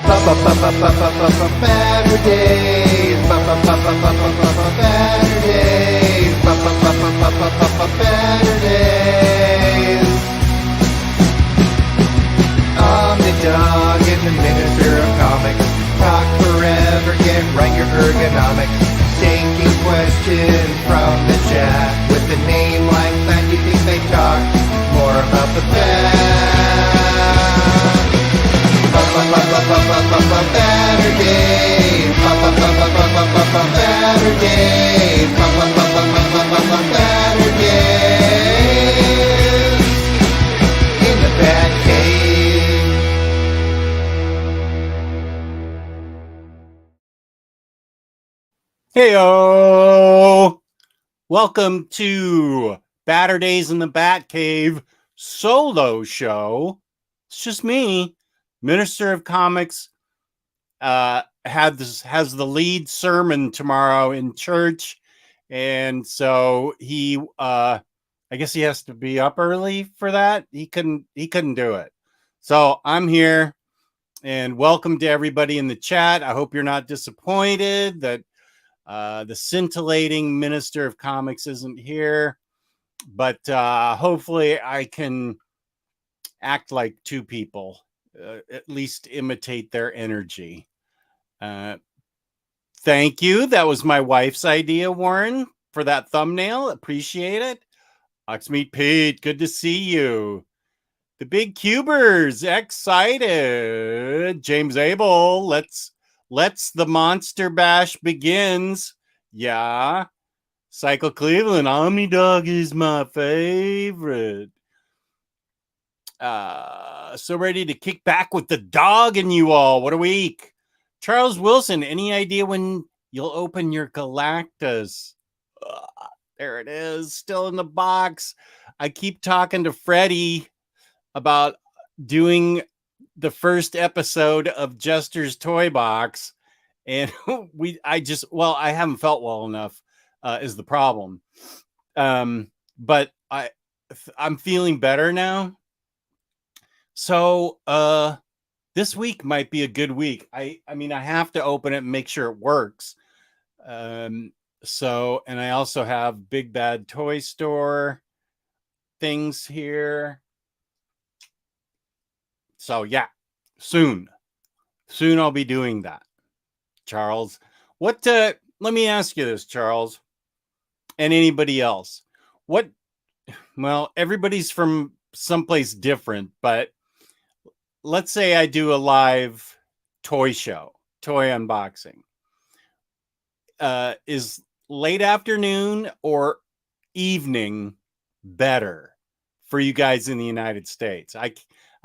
Baturdays. Baturdays. Omnidog and the Minister of Comics. Talk forever, get right your ergonomics. Taking questions from the chat. With a name like that, you think they talk more about the bat. Baturdays. Baturdays. Baturdays. In the BatCave. Heyo! Welcome to Baturdays in the BatCave solo show. It's just me, Minister of Comics. Has the lead sermon tomorrow in church, and so he I guess he has to be up early for that. He couldn't do it. So I'm here, and welcome to everybody in the chat. I hope you're not disappointed that the scintillating Minister of Comics isn't here, but hopefully I can act like two people, at least imitate their energy. Thank you. That was my wife's idea, Warren, for that thumbnail. Appreciate it. Oxmeat Pete, good to see you. The Big Cubers, excited. James Abel, let's the Monster Bash begins. Yeah. Cycle Cleveland, Omnidog is my favorite. So ready to kick back with the dog and you all. What a week. Charles Wilson, any idea when you'll open your Galactus? There it is, still in the box. I keep talking to Freddie about doing the first episode of Jester's Toy Box, and I haven't felt well enough is the problem. But I'm feeling better now. So this week might be a good week. I mean, I have to open it and make sure it works. So, and I also have Big Bad Toy Store things here. So yeah, soon I'll be doing that. Charles, let me ask you this, Charles, and anybody else. Well, everybody's from someplace different, but let's say I do a live toy show, toy unboxing. Is late afternoon or evening better for you guys in the United States?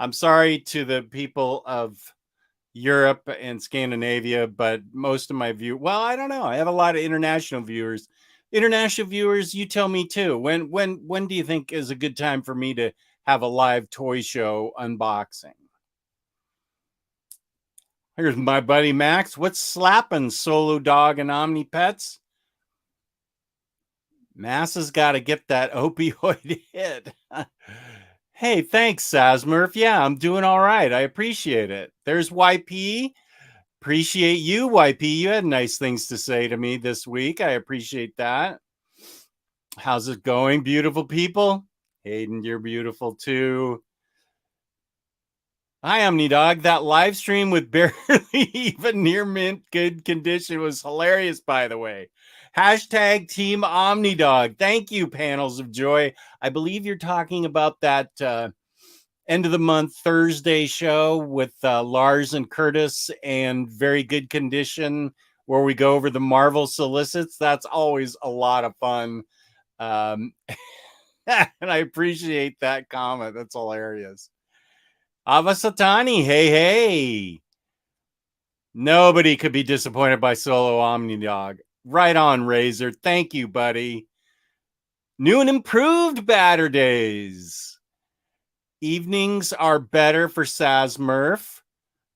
I'm sorry to the people of Europe and Scandinavia, but most of my I don't know. I have a lot of international viewers. International viewers, you tell me too. When do you think is a good time for me to have a live toy show unboxing? Here's my buddy Max. What's slapping, Solo Dog and Omni Pets? Massa's got to get that opioid hit. Hey, thanks, Sasmurf. Yeah, I'm doing all right. I appreciate it. There's YP. Appreciate you, YP. You had nice things to say to me this week. I appreciate that. How's it going, beautiful people? Hayden, you're beautiful too. Hi, Omnidog. That live stream with barely even near mint good condition was hilarious, by the way. Hashtag Team Omnidog. Thank you, Panels of Joy. I believe you're talking about that end of the month Thursday show with Lars and Curtis and Very Good Condition, where we go over the Marvel solicits. That's always a lot of fun. And I appreciate that comment. That's hilarious. Avasatani, hey. Nobody could be disappointed by Solo Omnidog. Right on, Razor. Thank you, buddy. New and improved Baturdays. Evenings are better for Sasmurf.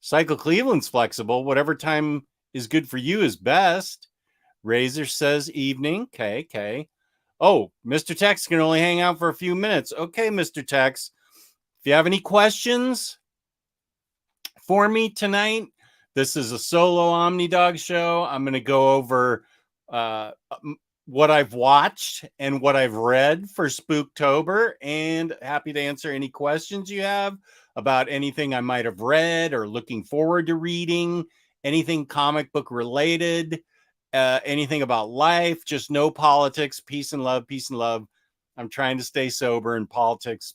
Cycle Cleveland's flexible. Whatever time is good for you is best. Razor says evening. Okay. Oh, Mr. Tex can only hang out for a few minutes. Okay, Mr. Tex. If you have any questions for me tonight, This is a solo Omnidog show. I'm going to go over what I've watched and what I've read for Spooktober, and happy to answer any questions you have about anything I might have read or looking forward to reading, anything comic book related, anything about life, just no politics, peace and love, peace and love. I'm trying to stay sober, and politics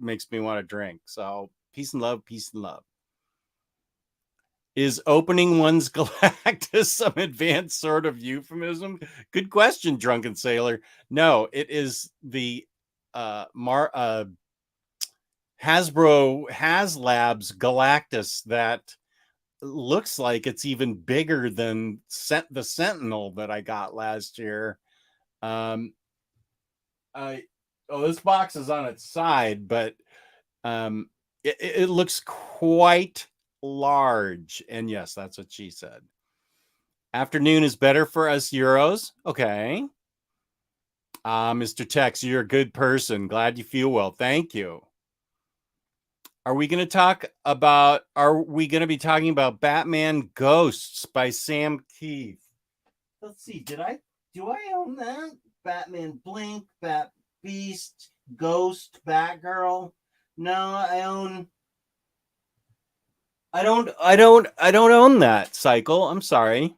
makes me want to drink. So peace and love, peace and love. Is opening one's Galactus some advanced sort of euphemism? Good question, Drunken Sailor. No, it is the Hasbro HasLabs Galactus that looks like it's even bigger than the Sentinel that I got last year. This box is on its side, but it looks quite large. And yes, that's what she said. Afternoon is better for us Euros. Okay. Mr. Tex, you're a good person. Glad you feel well. Thank you. Are we going to be talking about Batman Ghosts by Sam Keith? Let's see. Do I own that? Batman Blink, Bat Beast, Ghost, Batgirl. No, I don't own that cycle. I'm sorry.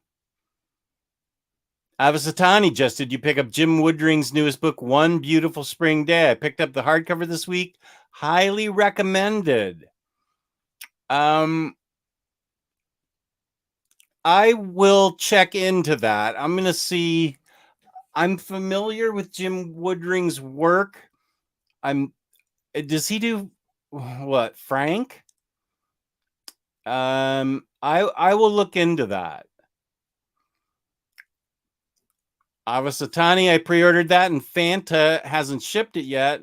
Avasatani just, did you pick up Jim Woodring's newest book, One Beautiful Spring Day? I picked up the hardcover this week. Highly recommended. I will check into that. I'm going to see. I'm familiar with Jim Woodring's work. Does he do what? Frank? I will look into that. Avasatani, I pre-ordered that, and Fanta hasn't shipped it yet.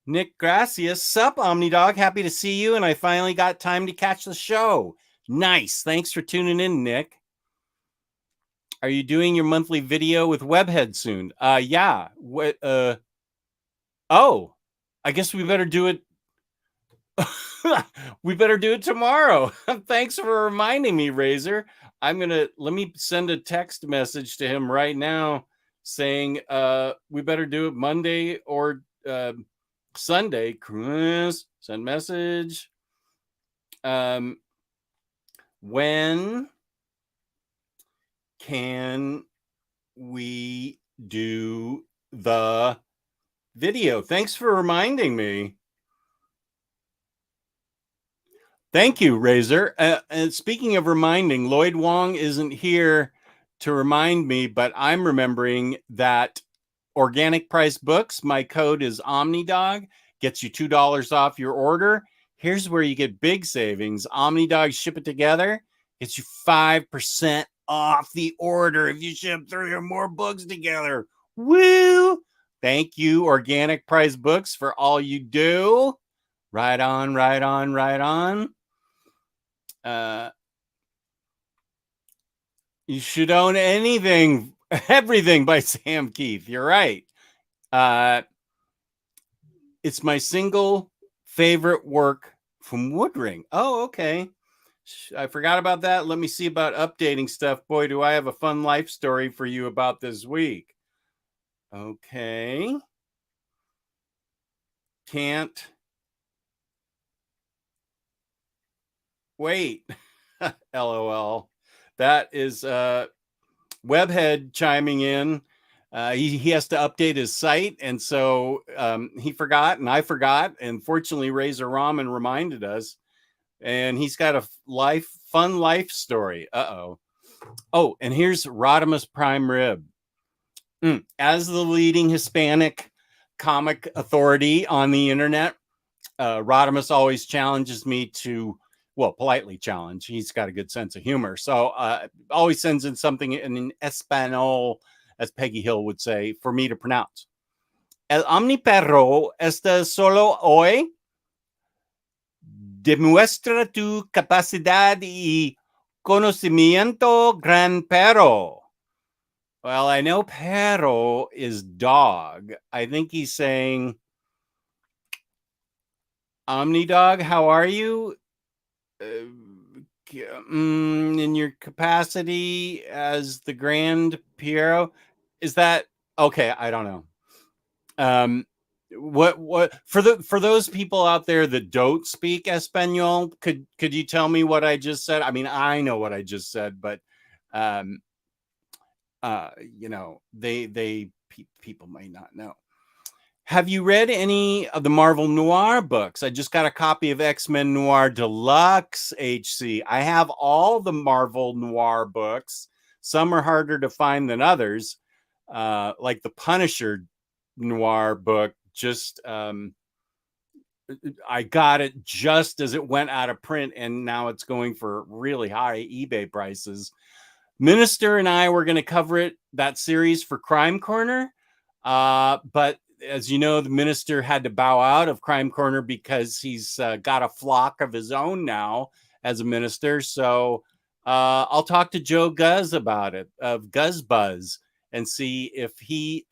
Nick Gracias, sup, Omnidog, happy to see you, and I finally got time to catch the show. Nice, thanks for tuning in, Nick. Are you doing your monthly video with Webhead soon? Yeah. Oh, I guess we better do it. We better do it tomorrow. Thanks for reminding me, Razor. Let me send a text message to him right now saying we better do it Monday or Sunday. Chris, send message. When can we do the video? Thanks for reminding me. Thank you, Razor. And speaking of reminding, Lloyd Wong isn't here to remind me, but I'm remembering that Organic Price Books, my code is Omnidog, gets you $2 off your order. Here's where you get big savings. Omnidog Ship It Together gets you 5% off the order if you ship 3 or more books together. Woo! Thank you, Organic Price Books, for all you do. Right on, right on, right on. You should own everything by Sam Keith. You're right. It's my single favorite work from Woodring. Oh, okay. I forgot about that. Let me see about updating stuff. Boy, do I have a fun life story for you about this week. Okay. Can't wait. LOL. That is Webhead chiming in. He has to update his site, and so he forgot, and I forgot, and fortunately Razor Ramen reminded us, and he's got a fun life story. Oh, and here's Rodimus Prime Rib. As the leading Hispanic comic authority on the internet, Rodimus always challenges me to, well, politely challenge. He's got a good sense of humor. So always sends in something in Espanol, as Peggy Hill would say, for me to pronounce. El omniperro está solo hoy. Demuestra tu capacidad y conocimiento, gran perro. Well, I know perro is dog. I think he's saying, Omnidog, how are you? in your capacity as the Grand Piero, is that okay? I don't know. What for those people out there that don't speak Espanol, could you tell me what I just said? I mean, I know what I just said, but people might not know. Have you read any of the Marvel Noir books? I just got a copy of X-Men Noir Deluxe HC. I have all the Marvel Noir books. Some are harder to find than others, like the Punisher Noir book. I got it just as it went out of print, and now it's going for really high eBay prices. Minister and I were going to cover that series for Crime Corner, but as you know, the Minister had to bow out of Crime Corner because he's got a flock of his own now as a minister. So I'll talk to Joe Guz about it, of Guz Buzz, and see if he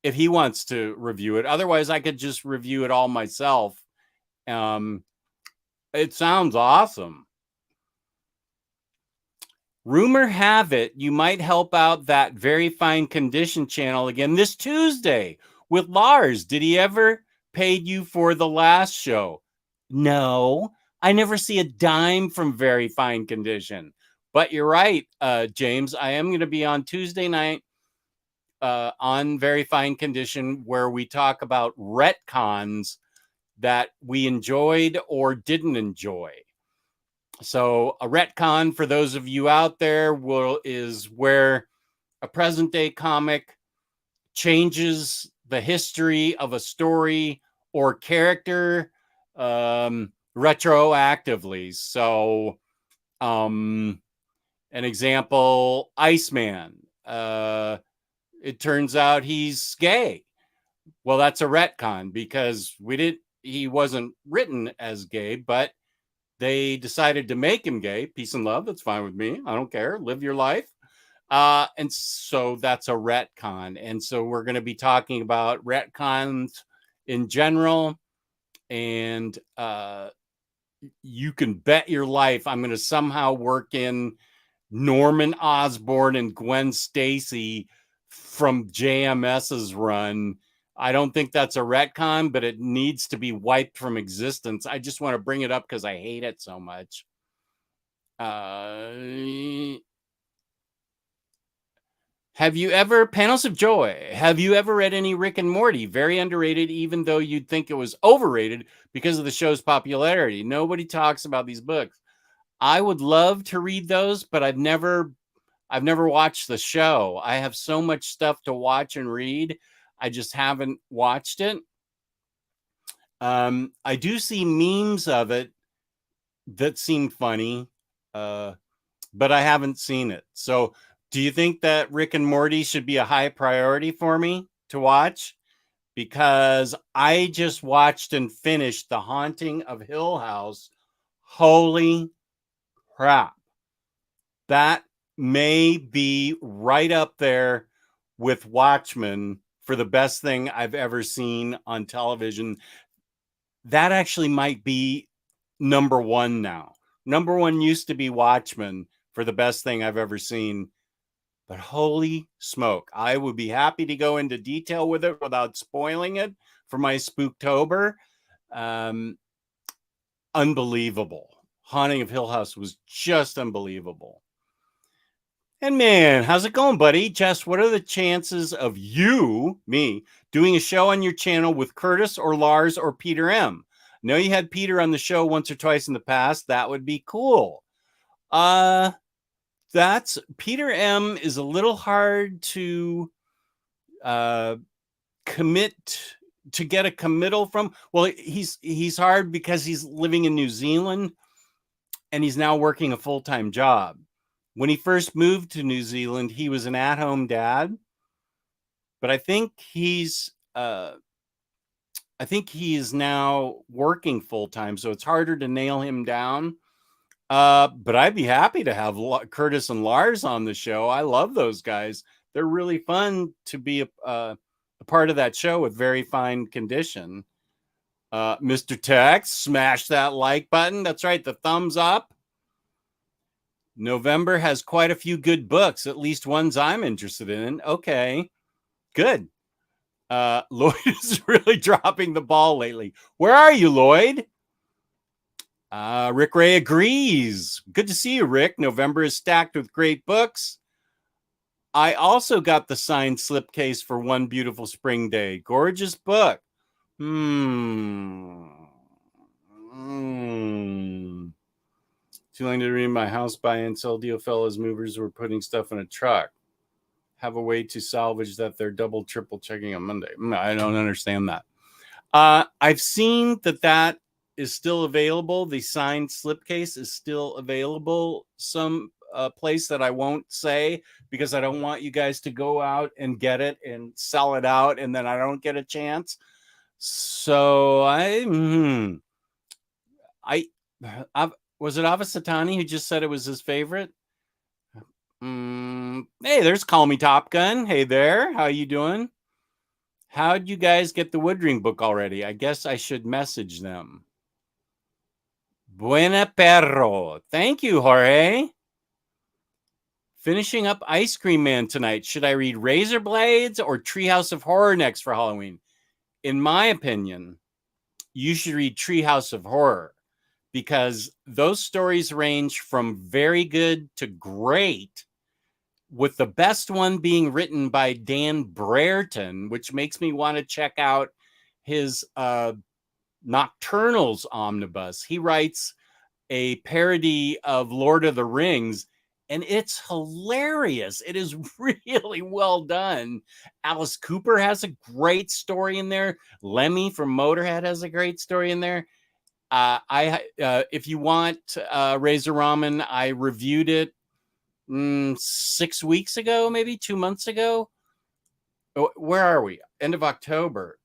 wants to review it. Otherwise, I could just review it all myself. It sounds awesome. Rumor have it you might help out that Very Fine Condition channel again this Tuesday with Lars. Did he ever pay you for the last show? No, I never see a dime from Very Fine Condition. But you're right, James. I am going to be on Tuesday night on Very Fine Condition, where we talk about retcons that we enjoyed or didn't enjoy. So a retcon, for those of you out there, is where a present day comic changes the history of a story or character retroactively. So an example, Iceman. It turns out he's gay. Well, that's a retcon because he wasn't written as gay, but they decided to make him gay. Peace and love. That's fine with me. I don't care. Live your life. And so that's a retcon. And so we're going to be talking about retcons in general. And you can bet your life I'm going to somehow work in Norman Osborn and Gwen Stacy from JMS's run. I don't think that's a retcon, but it needs to be wiped from existence. I just want to bring it up because I hate it so much. Have you ever, Panels of Joy, have you ever read any Rick and Morty? Very underrated, even though you'd think it was overrated because of the show's popularity. Nobody talks about these books. I would love to read those, but I've never watched the show. I have so much stuff to watch and read. I just haven't watched it. I do see memes of it that seem funny, but I haven't seen it. So do you think that Rick and Morty should be a high priority for me to watch? Because I just watched and finished The Haunting of Hill House. Holy crap. That may be right up there with Watchmen for the best thing I've ever seen on television. That actually might be number one now. Number one used to be Watchmen for the best thing I've ever seen. But holy smoke, I would be happy to go into detail with it without spoiling it for my Spooktober. Unbelievable. Haunting of Hill House was just unbelievable. And man, how's it going, buddy? Jess, what are the chances of me, doing a show on your channel with Curtis or Lars or Peter M? I know you had Peter on the show once or twice in the past. That would be cool. That's Peter M is a little hard to commit to get a committal from. Well, he's hard because he's living in New Zealand and he's now working a full-time job. When he first moved to New Zealand, he was an at-home dad, but I think he is now working full-time, so it's harder to nail him down. But I'd be happy to have Curtis and Lars on the show. I love those guys. They're really fun to be a part of that show with Very Fine Condition. Mr. Tex, smash that like button. That's right, the thumbs up. November has quite a few good books, at least ones I'm interested in. Okay, good. Lloyd is really dropping the ball lately. Where are you, Lloyd? Rick Ray agrees. Good to see you, Rick. November is stacked with great books. I also got the signed slipcase for One Beautiful Spring Day. Gorgeous book. Too long to read my house buy and sell deal. Fellows movers were putting stuff in a truck. Have a way to salvage that they're double, triple checking on Monday. I don't understand that. I've seen that is still available. The signed slipcase is still available. Some place that I won't say because I don't want you guys to go out and get it and sell it out, and then I don't get a chance. So was it Avasatani who just said it was his favorite? Hey, there's Call Me Top Gun. Hey there, how you doing? How'd you guys get the Woodring book already? I guess I should message them. Buena perro. Thank you, Jorge. Finishing up Ice Cream Man tonight. Should I read Razor Blades or Treehouse of Horror next for Halloween? In my opinion, you should read Treehouse of Horror because those stories range from very good to great, with the best one being written by Dan Brereton, which makes me want to check out his Nocturnals omnibus. He writes a parody of Lord of the Rings, and it's hilarious. It is really well done. Alice Cooper has a great story in there. Lemmy from Motorhead has a great story in there. If you want Razor Ramen, I reviewed it 6 weeks ago, maybe 2 months ago. Where are we? End of October.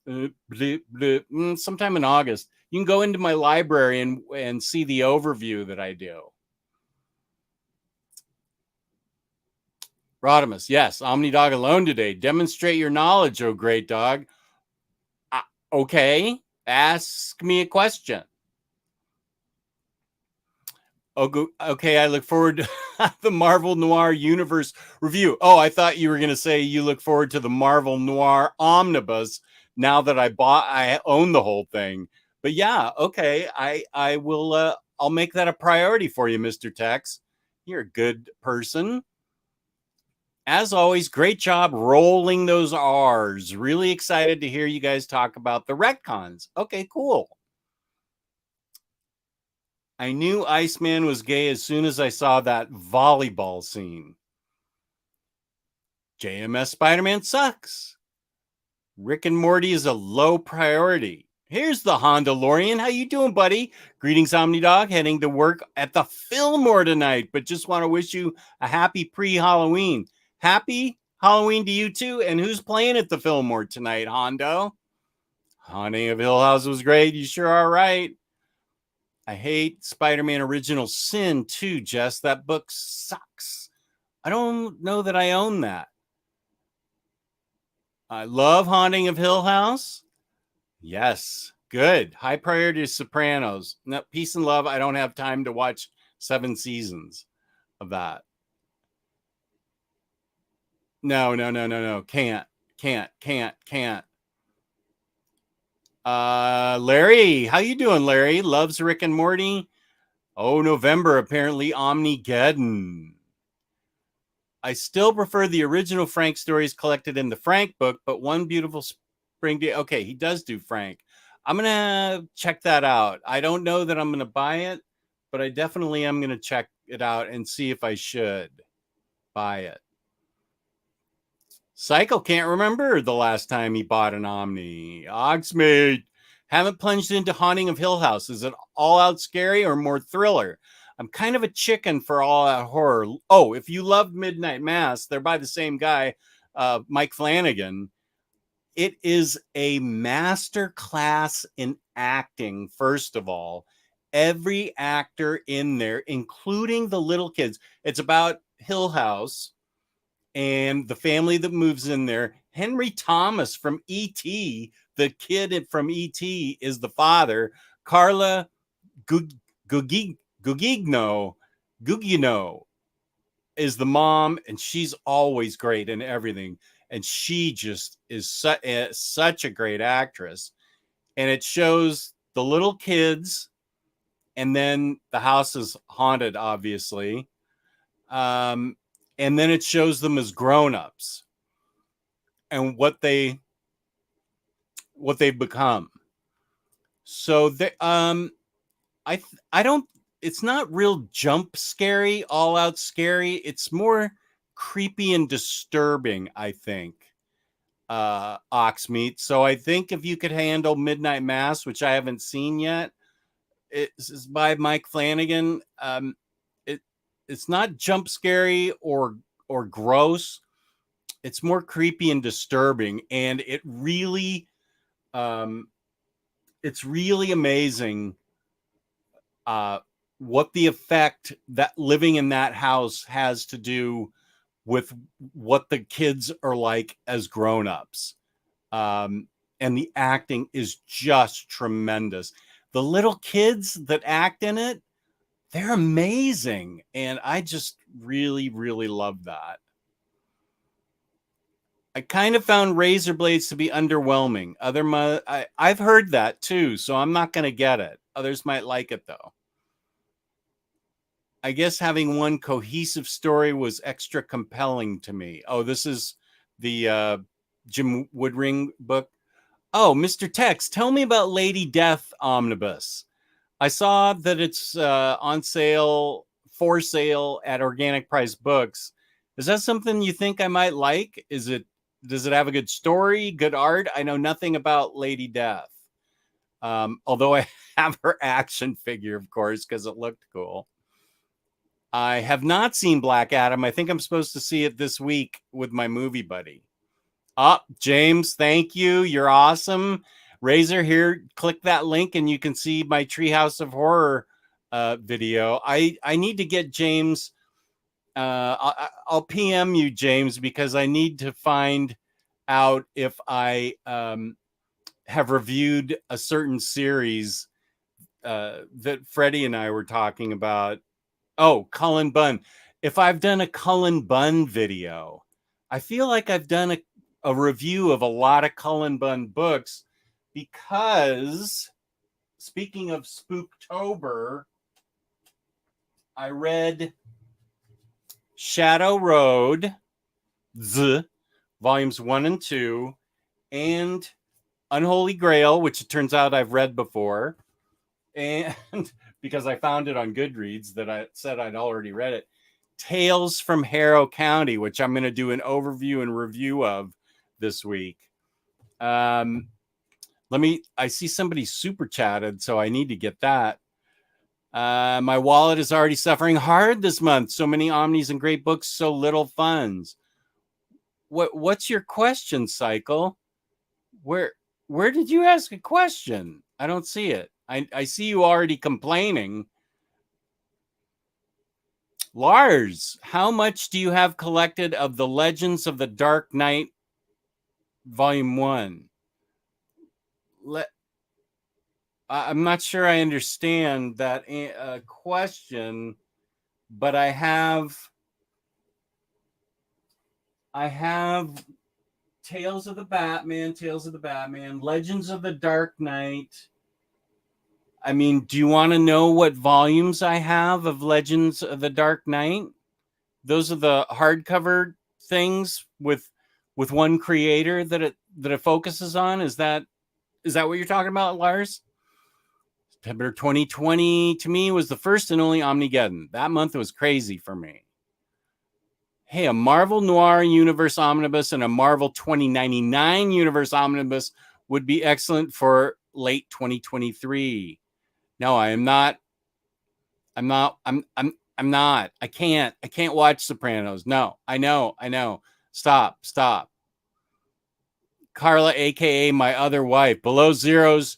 Sometime in August. You can go into my library and see the overview that I do. Rodimus, yes, Omnidog alone today. Demonstrate your knowledge, oh great dog. Okay, ask me a question. Okay, I look forward to the Marvel Noir Universe review. Oh, I thought you were going to say you look forward to the Marvel Noir Omnibus now that I own the whole thing. But yeah, okay, I will, I'll make that a priority for you, Mr. Tex. You're a good person. As always, great job rolling those R's. Really excited to hear you guys talk about the retcons. Okay, cool. I knew Iceman was gay as soon as I saw that volleyball scene. JMS Spider-Man sucks. Rick and Morty is a low priority. Here's the Honda Lorian. How you doing, buddy? Greetings, Omnidog. Heading to work at the Fillmore tonight, but just want to wish you a happy pre-Halloween. Happy Halloween to you too. And who's playing at the Fillmore tonight, Hondo? Haunting of Hill House was great. You sure are right. I hate Spider-Man Original Sin too, Jess. That book sucks. I don't know that I own that. I love Haunting of Hill House. Yes, good. High priority to Sopranos. No, peace and love. I don't have time to watch 7 seasons of that. No. Can't. Larry, how you doing, Larry? Loves Rick and Morty. Oh, November, apparently Omnigeddon. I still prefer the original Frank stories collected in the Frank book, but One Beautiful Spring Day. Okay, he does do Frank. I'm going to check that out. I don't know that I'm going to buy it, but I definitely am going to check it out and see if I should buy it. Cycle can't remember the last time he bought an Omni. Oxmate, haven't plunged into Haunting of Hill House. Is it all out scary or more thriller? I'm kind of a chicken for all out horror. Oh, if you loved Midnight Mass, they're by the same guy, Mike Flanagan. It is a master class in acting, first of all. Every actor in there, including the little kids. It's about Hill House and the family that moves in there. Henry Thomas from E.T., the kid from E.T., is the father. Carla Gugino is the mom, and she's always great in everything. And she just is such a great actress. And it shows the little kids, and then the house is haunted, obviously. And then it shows them as grown-ups and what they've become. So I don't, it's not real jump scary, all out scary. It's more creepy and disturbing, I think. Oxmeat. So I think if you could handle Midnight Mass, which I haven't seen yet, it's by Mike Flanagan. It's not jump scary or gross. It's more creepy and disturbing, and it's really amazing what the effect that living in that house has to do with what the kids are like as grown-ups. And the acting is just tremendous. The little kids that act in it, they're amazing. And I just really, really love that. I kind of found Razor Blades to be underwhelming. I've heard that too, so I'm not going to get it. Others might like it though. I guess having one cohesive story was extra compelling to me. Oh, this is the Jim Woodring book. Oh, Mr. Tex, tell me about Lady Death Omnibus. I saw that it's for sale at Organic Price Books. Is that something you think I might like? Does it have a good story, good art? I know nothing about Lady Death. Although I have her action figure, of course, because it looked cool. I have not seen Black Adam. I think I'm supposed to see it this week with my movie buddy. James, thank you. You're awesome. Razor, here, click that link and you can see my Treehouse of Horror video. I need to get James. I'll PM you, James, because I need to find out if I have reviewed a certain series that Freddie and I were talking about. Oh, Cullen Bunn. If I've done a Cullen Bunn video, I feel like I've done a review of a lot of Cullen Bunn books, because speaking of Spooktober, I read Shadow Road, volumes 1 and 2, and Unholy Grail, which it turns out I've read before. And because I found it on Goodreads that I said I'd already read it. Tales from Harrow County, which I'm going to do an overview and review of this week. I see somebody super chatted, so I need to get that. My wallet is already suffering hard this month. So many omnis and great books, so little funds. What's your question, Cycle? Where did you ask a question? I don't see it. I see you already complaining. Lars, how much do you have collected of the Legends of the Dark Knight Volume 1? I'm not sure I understand that question, but I have Tales of the Batman, Legends of the Dark Knight. I mean, do you want to know what volumes I have of Legends of the Dark Knight? Those are the hardcover things with one creator that it focuses on. Is that what you're talking about, Lars? September 2020 to me was the first and only Omnigeddon. That month was crazy for me. Hey, a Marvel Noir Universe Omnibus and a Marvel 2099 Universe Omnibus would be excellent for late 2023. No, I am not. I'm not. I can't watch Sopranos. No, I know. Stop. Carla, aka my other wife, Below Zeros.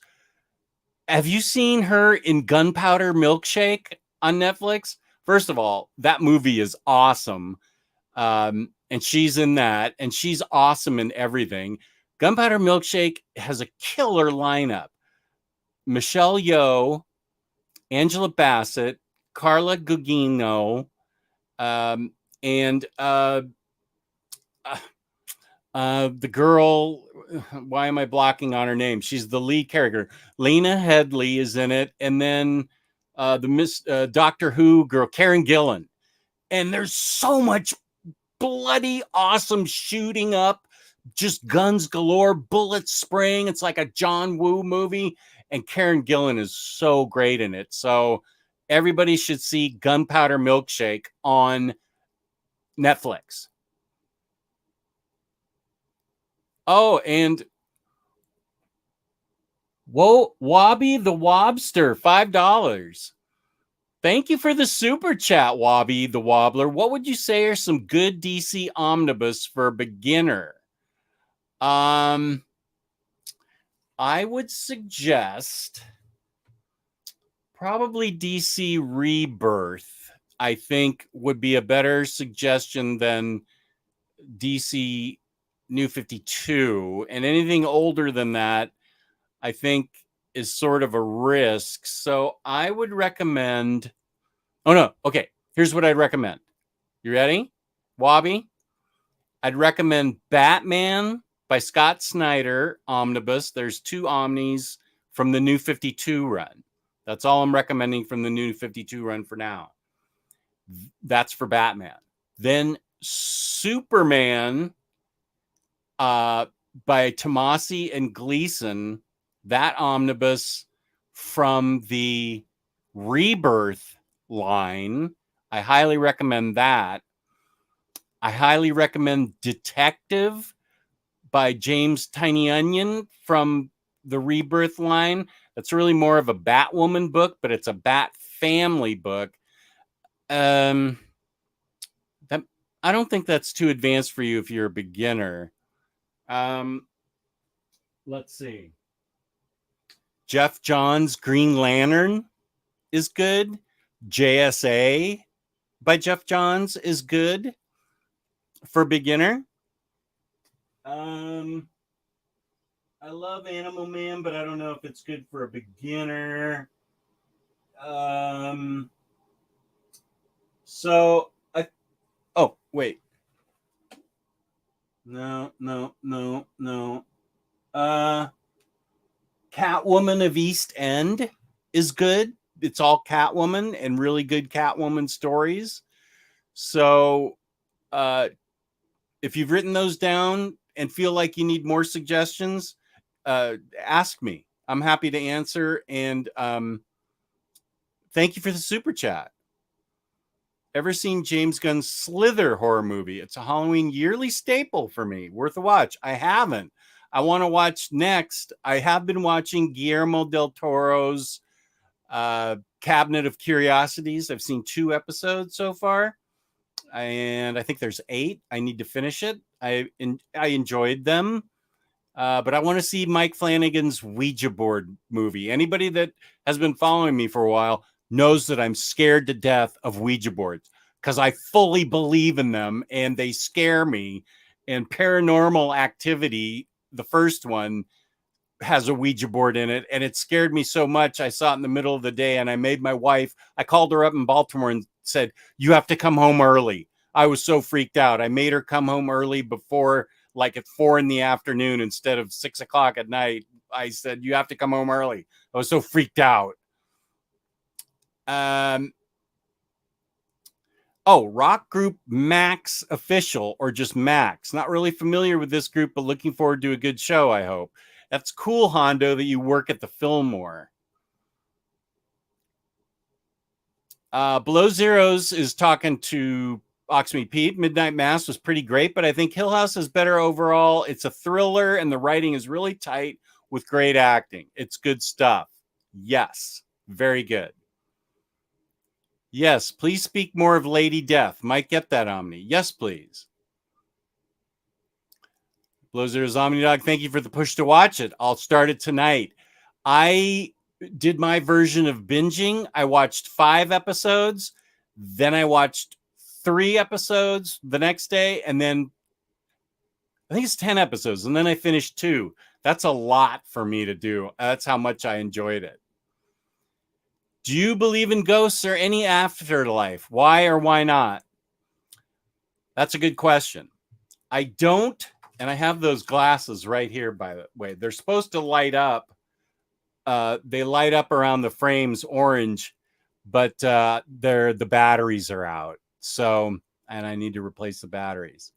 Have you seen her in Gunpowder Milkshake on Netflix? First of all, that movie is awesome. And she's in that, and she's awesome in everything. Gunpowder Milkshake has a killer lineup. Michelle Yeoh, Angela Bassett, Carla Gugino, And the girl, why am I blocking on her name? She's the lead character. Lena Headley is in it, and then the Miss Doctor Who girl, Karen Gillan. And there's so much bloody awesome shooting up, just guns galore, bullets spraying. It's like a John Woo movie, and Karen Gillan is so great in it. So everybody should see Gunpowder Milkshake on Netflix. Oh, and whoa, Wobby the Wobster, $5. Thank you for the super chat, Wobby the Wobbler. What would you say are some good DC omnibus for a beginner? I would suggest probably DC Rebirth, I think would be a better suggestion than DC New 52. And anything older than that, I think is sort of a risk. So I would recommend. Oh, no. Okay. Here's what I'd recommend. You ready? Wobby? I'd recommend Batman by Scott Snyder omnibus. There's 2 omnis from the New 52 run. That's all I'm recommending from the New 52 run for now. That's for Batman. Then Superman by Tomasi and Gleason, that omnibus from the Rebirth line. I highly recommend that. I highly recommend Detective by James Tiny Onion from the Rebirth line. That's really more of a Batwoman book, but it's a Bat family book. I don't think that's too advanced for you if you're a beginner. Let's see. Jeff Johns' Green Lantern is good. JSA by Jeff Johns is good for beginner. I love Animal Man, but I don't know if it's good for a beginner. Oh, wait. No. Catwoman of East End is good. It's all Catwoman and really good Catwoman stories. So if you've written those down and feel like you need more suggestions, ask me. I'm happy to answer. And thank you for the super chat. Ever seen James Gunn's Slither horror movie? It's a Halloween yearly staple for me. Worth a watch. I haven't. I want to watch next. I have been watching Guillermo del Toro's Cabinet of Curiosities. I've seen 2 episodes so far, and I think there's 8. I need to finish it. I enjoyed them, but I want to see Mike Flanagan's Ouija board movie. Anybody that has been following me for a while knows that I'm scared to death of Ouija boards because I fully believe in them and they scare me. And Paranormal Activity, the first one, has a Ouija board in it, and it scared me so much. I saw it in the middle of the day, and I made my wife. I called her up in Baltimore and said, "You have to come home early." I was so freaked out. I made her come home early before, like at 4 p.m. instead of 6 o'clock at night. I said, "You have to come home early." I was so freaked out. Rock group Max Official, or just Max. Not really familiar with this group, but looking forward to a good show, I hope. That's cool, Hondo, that you work at the Fillmore. Below Zeros is talking to Oxmead Pete. Midnight Mass was pretty great, but I think Hill House is better overall. It's a thriller, and the writing is really tight with great acting. It's good stuff. Yes, very good. Yes, please speak more of Lady Death. Might get that Omni. Yes, please. Blizzard's Omnidog, thank you for the push to watch it. I'll start it tonight. I did my version of binging. I watched 5 episodes. Then I watched 3 episodes the next day. And then I think it's 10 episodes. And then I finished 2. That's a lot for me to do. That's how much I enjoyed it. Do you believe in ghosts or any afterlife? Why or why not? That's a good question. I don't, and I have those glasses right here, by the way. They're supposed to light up. They light up around the frames orange, but the batteries are out. So, and I need to replace the batteries.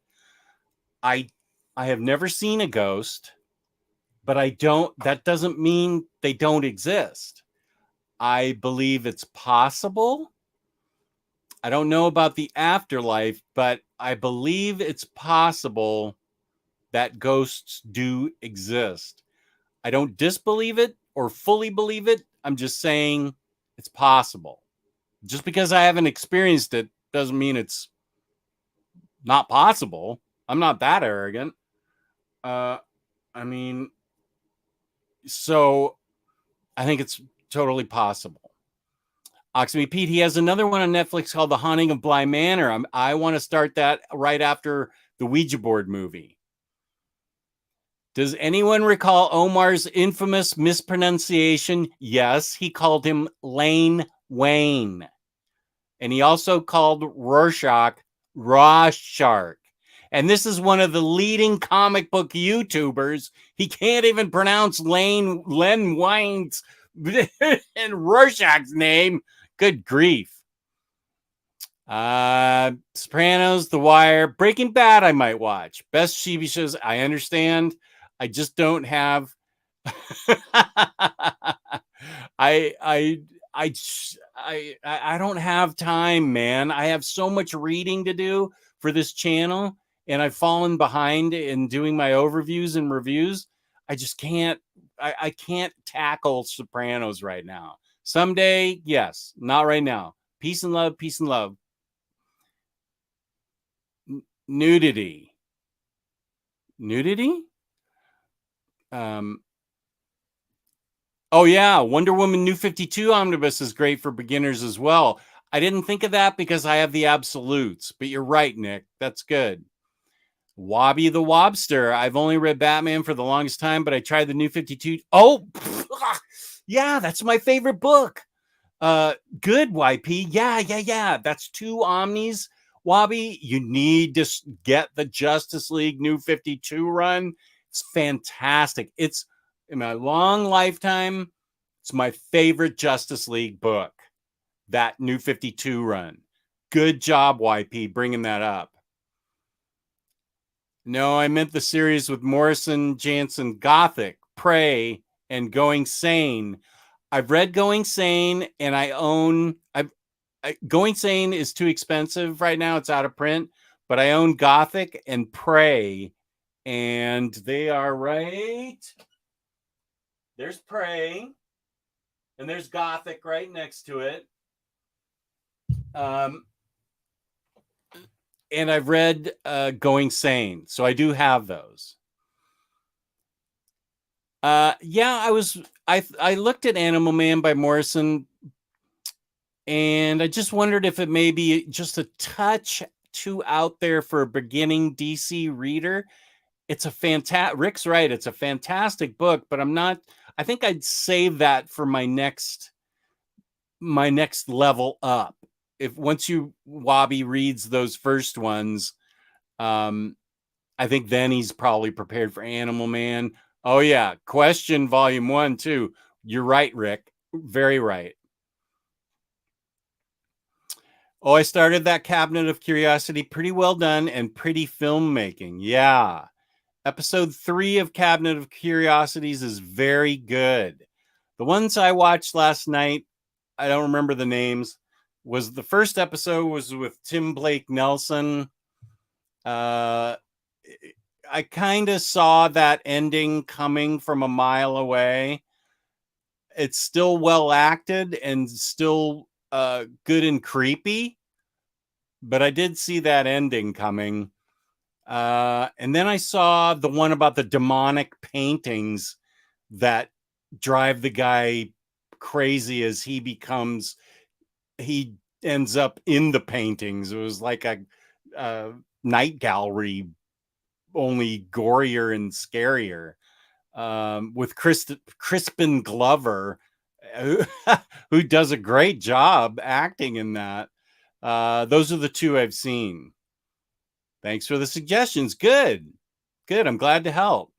I have never seen a ghost, but that doesn't mean they don't exist. I believe it's possible. I don't know about the afterlife, but I believe it's possible that ghosts do exist. I don't disbelieve it or fully believe it. I'm just saying it's possible. Just because I haven't experienced it doesn't mean it's not possible. I'm not that arrogant. I mean, so I think it's totally possible. Oxby Pete, he has another one on Netflix called The Haunting of Bly Manor. I want to start that right after the Ouija board movie. Does anyone recall Omar's infamous mispronunciation? Yes, he called him Lane Wayne. And he also called Rorschach Rorschach. And this is one of the leading comic book YouTubers. He can't even pronounce Len Wayne's and Rorschach's name. Good grief. Sopranos, The Wire, Breaking Bad I might watch. Best TV shows, I understand. I just don't have I don't have time, man. I have so much reading to do for this channel, and I've fallen behind in doing my overviews and reviews. I just can't I can't tackle Sopranos right now. Someday, yes, not right now. Peace and love, peace and love. Nudity. Oh yeah, Wonder Woman New 52 Omnibus is great for beginners as well. I didn't think of that because I have the absolutes, but you're right, Nick. That's good. Wobby the Wobster. I've only read Batman for the longest time, but I tried the New 52. Oh, yeah, that's my favorite book. Good, YP. Yeah. That's 2 Omnis. Wobby, you need to get the Justice League New 52 run. It's fantastic. It's in my long lifetime, it's my favorite Justice League book, that New 52 run. Good job, YP, bringing that up. No, I meant the series with Morrison, Jansen, Gothic, Prey, and Going Sane. I've read Going Sane, and Going Sane is too expensive right now. It's out of print, but I own Gothic and Prey, and they are right. There's Prey, and there's Gothic right next to it. And I've read Going Sane, so I do have those. Yeah, I looked at Animal Man by Morrison, and I just wondered if it may be just a touch too out there for a beginning DC reader. It's a fantastic. Rick's right. It's a fantastic book, but I think I'd save that for my next level up. If once Wobby reads those first ones, I think then he's probably prepared for Animal Man. Oh yeah, Question Volume 1 too. You're right, Rick. Very right. Oh, I started that Cabinet of Curiosity. Pretty well done and pretty filmmaking. Yeah. Episode 3 of Cabinet of Curiosities is very good. The ones I watched last night, I don't remember the names. The first episode was with Tim Blake Nelson. I kind of saw that ending coming from a mile away. It's still well acted and still good and creepy, but I did see that ending coming. And then I saw the one about the demonic paintings that drive the guy crazy as he ends up in the paintings. It was like a night gallery, only gorier and scarier, with Crispin Glover, who does a great job acting in that. Those are the 2 I've seen. Thanks for the suggestions. Good. Good. I'm glad to help.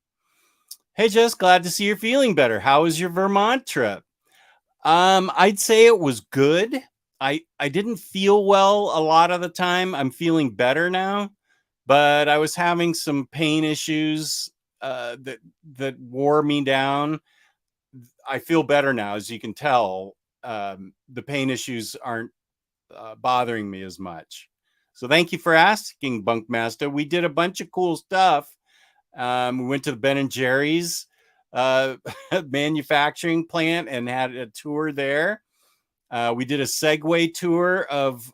Hey, Jess, glad to see you're feeling better. How was your Vermont trip? I'd say it was good. I didn't feel well a lot of the time. I'm feeling better now, but I was having some pain issues that wore me down. I feel better now, as you can tell. The pain issues aren't bothering me as much. So thank you for asking, Bunkmaster. We did a bunch of cool stuff. We went to the Ben and Jerry's manufacturing plant and had a tour there. We did a Segway tour of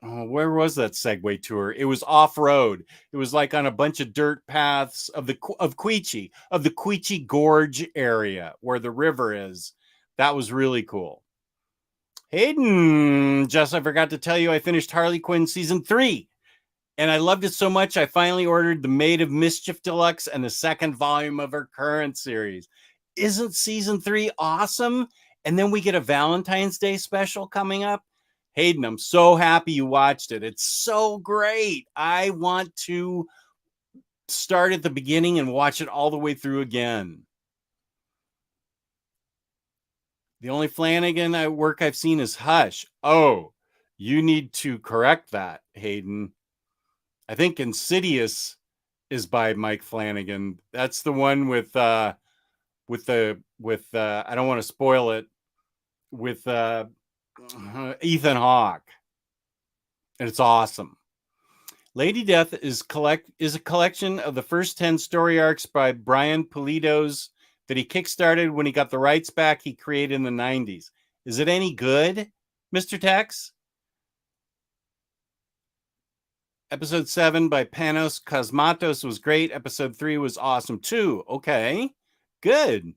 where was that Segway tour? It was off road. It was like on a bunch of dirt paths of the Quechee Gorge area where the river is. That was really cool. Hayden, Jess, I forgot to tell you, I finished Harley Quinn season 3. And I loved it so much, I finally ordered the Maid of Mischief Deluxe and the second volume of her current series. Isn't season 3 awesome? And then we get a Valentine's Day special coming up. Hayden, I'm so happy you watched it. It's so great. I want to start at the beginning and watch it all the way through again. The only Flanagan work I've seen is Hush. Oh, you need to correct that, Hayden. I think Insidious is by Mike Flanagan. That's the one with I don't want to spoil it, with Ethan Hawke. And it's awesome. Lady Death is a collection of the first 10 story arcs by Brian Pulido's that he kickstarted when he got the rights back he created in the 90s. Is it any good, Mr. Tex? Episode 7 by Panos Cosmatos was great. Episode 3 was awesome too. Okay, good.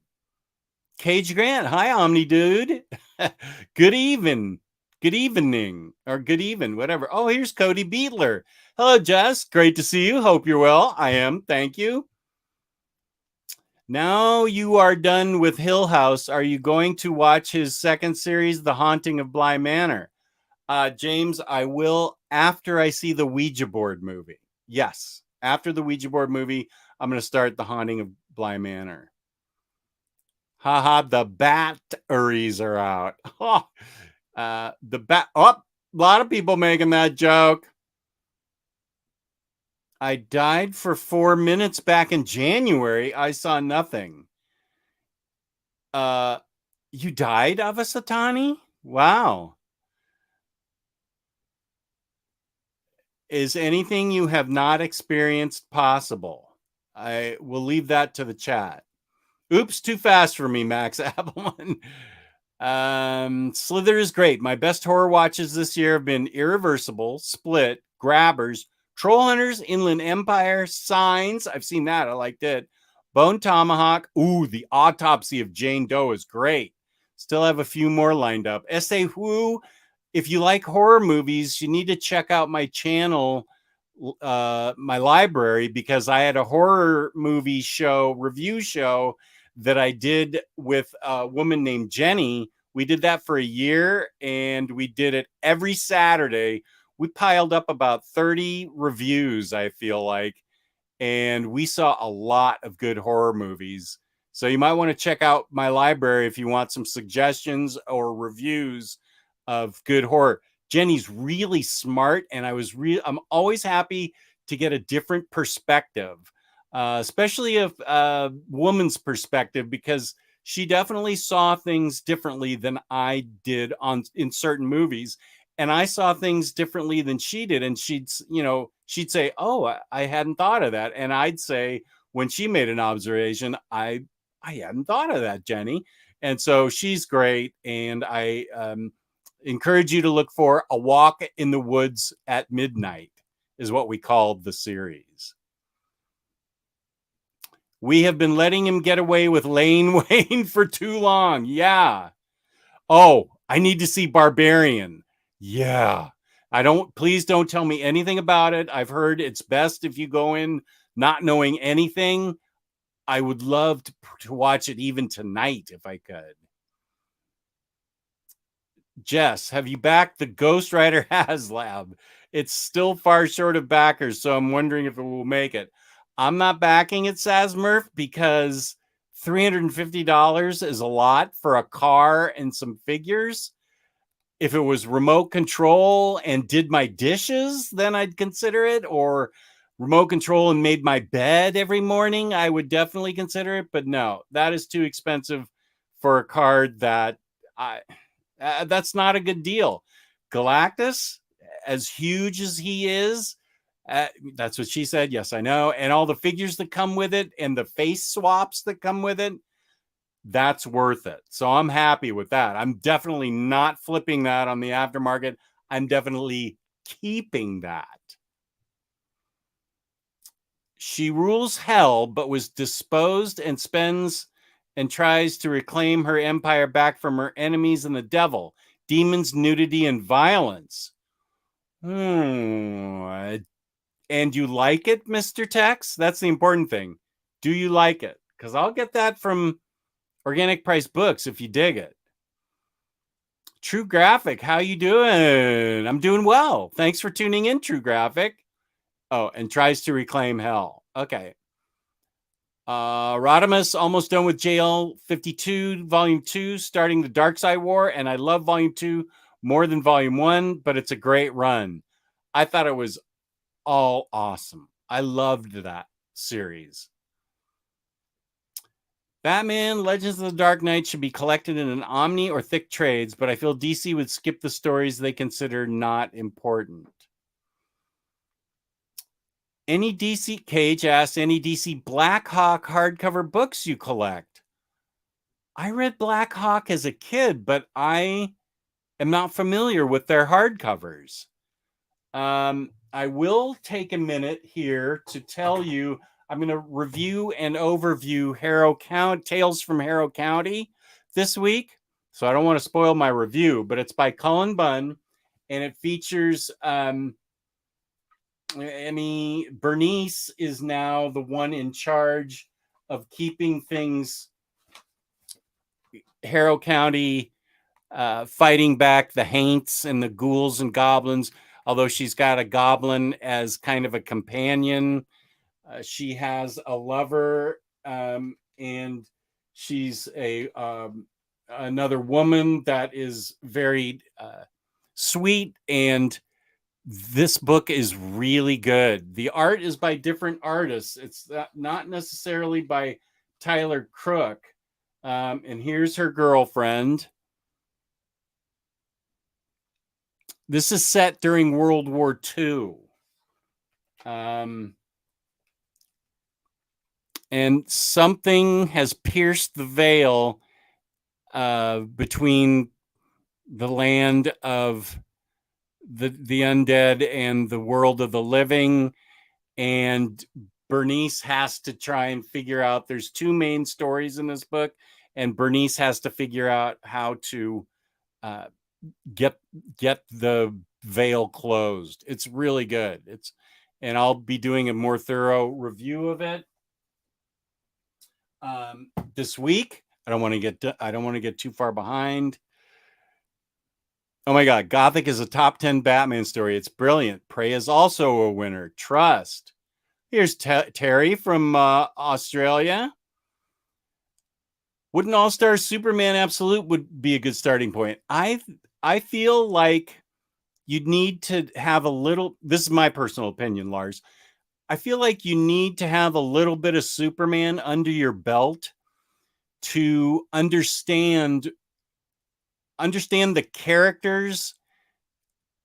Cage Grant, hi Omni dude. Good evening, or good even, whatever. Oh, here's Cody Beetler. Hello, Jess. Great to see you. Hope you're well. I am. Thank you. Now you are done with Hill House. Are you going to watch his second series, The Haunting of Bly Manor? James, I will after I see the Ouija board movie. Yes, after the Ouija board movie, I'm going to start The Haunting of Bly Manor. Haha, the Baturdays are out. A lot of people making that joke. I died for 4 minutes back in January. I saw nothing. You died, Avasatani? Wow. Is anything you have not experienced possible? I will leave that to the chat. Oops, too fast for me, Max Appleman. Slither is great. My best horror watches this year have been Irreversible, Split, Grabbers, Troll Hunters, Inland Empire, Signs. I've seen that. I liked it. Bone Tomahawk. Ooh, The Autopsy of Jane Doe is great. Still have a few more lined up. S.A. Who. If you like horror movies, you need to check out my channel, my library, because I had a horror movie review show that I did with a woman named Jenny. We did that for a year, and we did it every Saturday. We piled up about 30 reviews, I feel like, and we saw a lot of good horror movies. So you might want to check out my library if you want some suggestions or reviews of good horror. Jenny's really smart, and I'm always happy to get a different perspective, especially a woman's perspective, because she definitely saw things differently than I did in certain movies, and I saw things differently than she did. And she'd say, "Oh, I hadn't thought of that," and I'd say, when she made an observation, I hadn't thought of that, Jenny. And so she's great, and I encourage you to look for A Walk in the Woods at Midnight is what we called the series. We have been letting him get away with Lane Wayne for too long. Yeah. Oh, I need to see Barbarian. Yeah. Please don't tell me anything about it. I've heard it's best if you go in not knowing anything. I would love to watch it even tonight if I could. Jess, have you backed the Ghost Rider HasLab? It's still far short of backers, so I'm wondering if it will make it. I'm not backing it, Sazmurph, because $350 is a lot for a car and some figures. If it was remote control and did my dishes, then I'd consider it, or remote control and made my bed every morning, I would definitely consider it. But no, that is too expensive for a card that that's not a good deal. Galactus, as huge as he is, that's what she said. Yes, I know. And all the figures that come with it and the face swaps that come with it, that's worth it. So I'm happy with that. I'm definitely not flipping that on the aftermarket. I'm definitely keeping that. She rules hell, but was disposed and spends and tries to reclaim her empire back from her enemies and the devil, demons, nudity, and violence. And you like it, Mr. Tex? That's the important thing. Do you like it? Because I'll get that from Organic Price Books if you dig it. True Graphic, how you doing? I'm doing well. Thanks for tuning in, True Graphic. Oh, and tries to reclaim hell. Okay. Rodimus, almost done with JL 52, Volume 2, starting the Dark Side War, and I love Volume 2 more than Volume 1, but it's a great run. I thought it was all awesome. I loved that series. Batman Legends of the Dark Knight should be collected in an Omni or thick trades, but I feel DC would skip the stories they consider not important. Any DC, Cage asks, any DC Black Hawk hardcover books you collect? I read Black Hawk as a kid, but I am not familiar with their hardcovers. I will take a minute here to tell you, I'm going to review and overview Tales from Harrow County this week. So I don't want to spoil my review, but it's by Cullen Bunn, and it features Bernice is now the one in charge of keeping things Harrow County, fighting back the Haints and the ghouls and goblins, although she's got a goblin as kind of a companion. She has a lover, and she's another woman that is very sweet, and this book is really good. The art is by different artists. It's not necessarily by Tyler Crook. And here's her girlfriend. This is set during World War II. And something has pierced the veil between the land of the undead and the world of the living. And Bernice has to try and figure out, there's two main stories in this book, and Bernice has to figure out how to get the veil closed. It's really good. And I'll be doing a more thorough review of it this week. I don't want to get too far behind. Oh my God, Gothic is a top 10 Batman story. It's brilliant. Prey is also a winner. Trust. Here's Terry from Australia. Wouldn't All-Star Superman Absolute would be a good starting point? I feel like you'd need to have a little, this is my personal opinion, Lars. I feel like you need to have a little bit of Superman under your belt to understand the characters,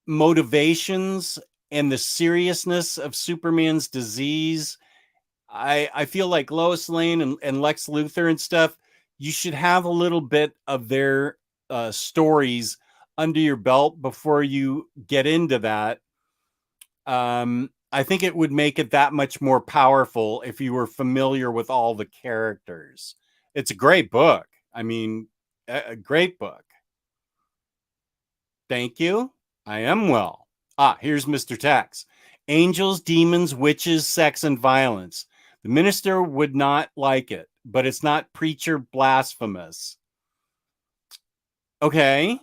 motivations, and the seriousness of Superman's disease. I feel like Lois Lane and Lex Luthor and stuff, you should have a little bit of their stories under your belt before you get into that. I think it would make it that much more powerful if you were familiar with all the characters. It's a great book. I mean, a great book. Thank you. I am well. Here's Mr. Tax. Angels, demons, witches, sex, and violence. The minister would not like it, but it's not preacher blasphemous. Okay.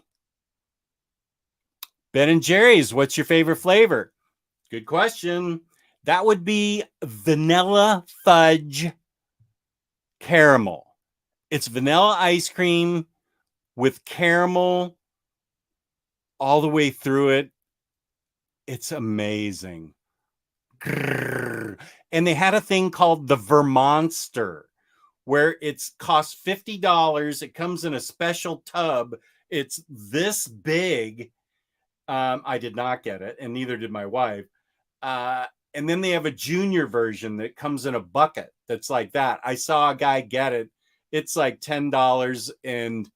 Ben and Jerry's, what's your favorite flavor? Good question. That would be vanilla fudge caramel. It's vanilla ice cream with caramel all the way through it. It's amazing. Grrr. And they had a thing called the Vermonster, where it's cost $50. It comes in a special tub. It's this big. I did not get it, and neither did my wife. And then they have a junior version that comes in a bucket that's like that. I saw a guy get it. It's like $10, and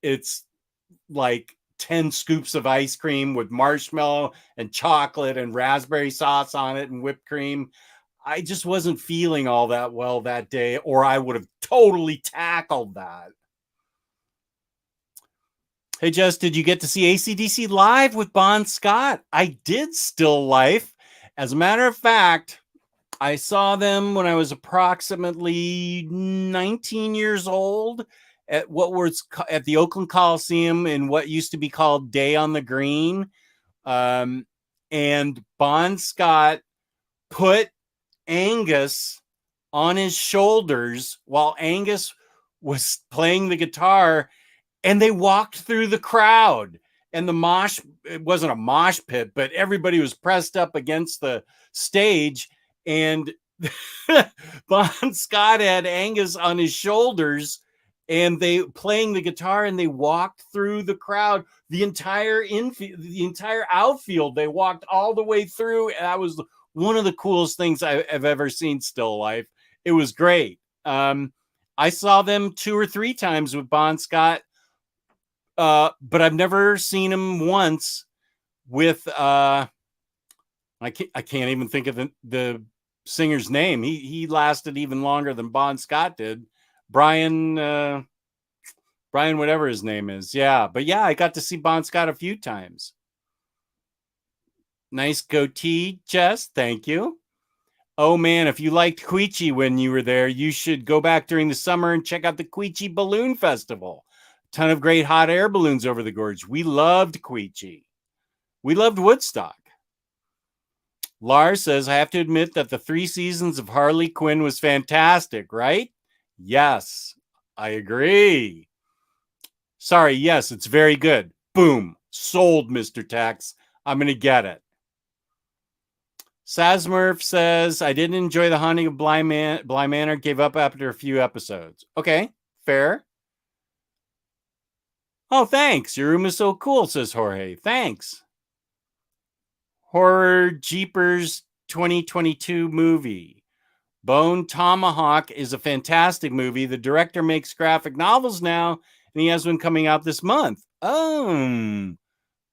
it's like 10 scoops of ice cream with marshmallow and chocolate and raspberry sauce on it and whipped cream. I just wasn't feeling all that well that day, or I would have totally tackled that. Hey, Jess, did you get to see AC/DC live with Bon Scott? I did, still life. As a matter of fact, I saw them when I was approximately 19 years old at what was at the Oakland Coliseum in what used to be called Day on the Green. And Bon Scott put Angus on his shoulders while Angus was playing the guitar, and they walked through the crowd. And the mosh, it wasn't a mosh pit, but everybody was pressed up against the stage. And Bon Scott had Angus on his shoulders, and they playing the guitar, and they walked through the crowd, the entire infield, the entire outfield. They walked all the way through. And that was one of the coolest things I've ever seen still life. It was great. I saw them 2 or 3 times with Bon Scott, but I've never seen him once with I can't even think of the singer's name. He lasted even longer than Bon Scott did. Brian, whatever his name is. Yeah, but yeah, I got to see Bon Scott a few times. Nice goatee, Jess. Thank you. Oh man, if you liked Queechy when you were there, you should go back during the summer and check out the Queechy Balloon Festival. Ton of great hot air balloons over the gorge. We loved Queechy. We loved Woodstock. Lars says, I have to admit that the 3 seasons of Harley Quinn was fantastic, right? Yes, I agree. Sorry, yes, it's very good. Boom. Sold, Mr. Tex. I'm going to get it. Sazmurf says, I didn't enjoy The Haunting of Bly Manor. Gave up after a few episodes. Okay, fair. Oh, thanks. Your room is so cool, says Jorge. Thanks. Horror Jeepers 2022 movie. Bone Tomahawk is a fantastic movie. The director makes graphic novels now, and he has one coming out this month. Oh,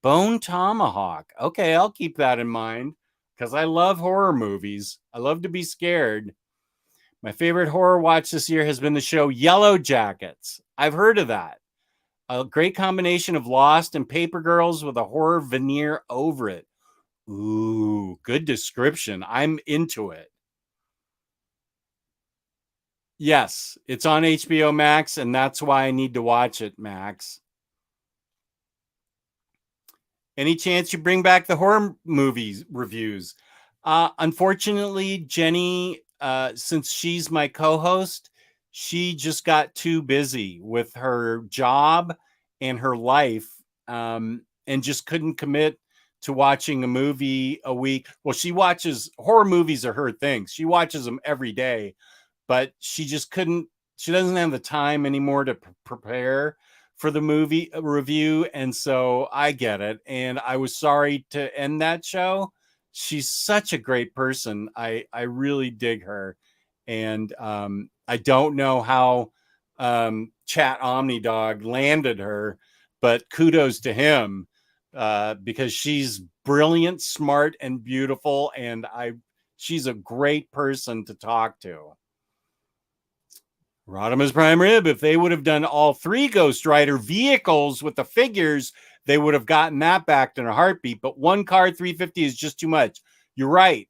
Bone Tomahawk. Okay, I'll keep that in mind because I love horror movies. I love to be scared. My favorite horror watch this year has been the show Yellow Jackets. I've heard of that. A great combination of Lost and Paper Girls with a horror veneer over it. Ooh, good description. I'm into it. Yes, it's on HBO Max, and that's why I need to watch it, Max. Any chance you bring back the horror movies reviews? Unfortunately, Jenny, since she's my co-host, she just got too busy with her job and her life, and just couldn't commit to watching a movie a week. Well, she watches horror movies are her thing. She watches them every day, but she just couldn't. She doesn't have the time anymore to prepare for the movie review, and so I get it. And I was sorry to end that show. She's such a great person. I really dig her, and I don't know how Chat Omnidog landed her, but kudos to him because she's brilliant, smart, and beautiful, and she's a great person to talk to. Rodimus Prime Rib, if they would have done all 3 Ghost Rider vehicles with the figures, they would have gotten that back in a heartbeat. But 1 car, 350 is just too much. You're right.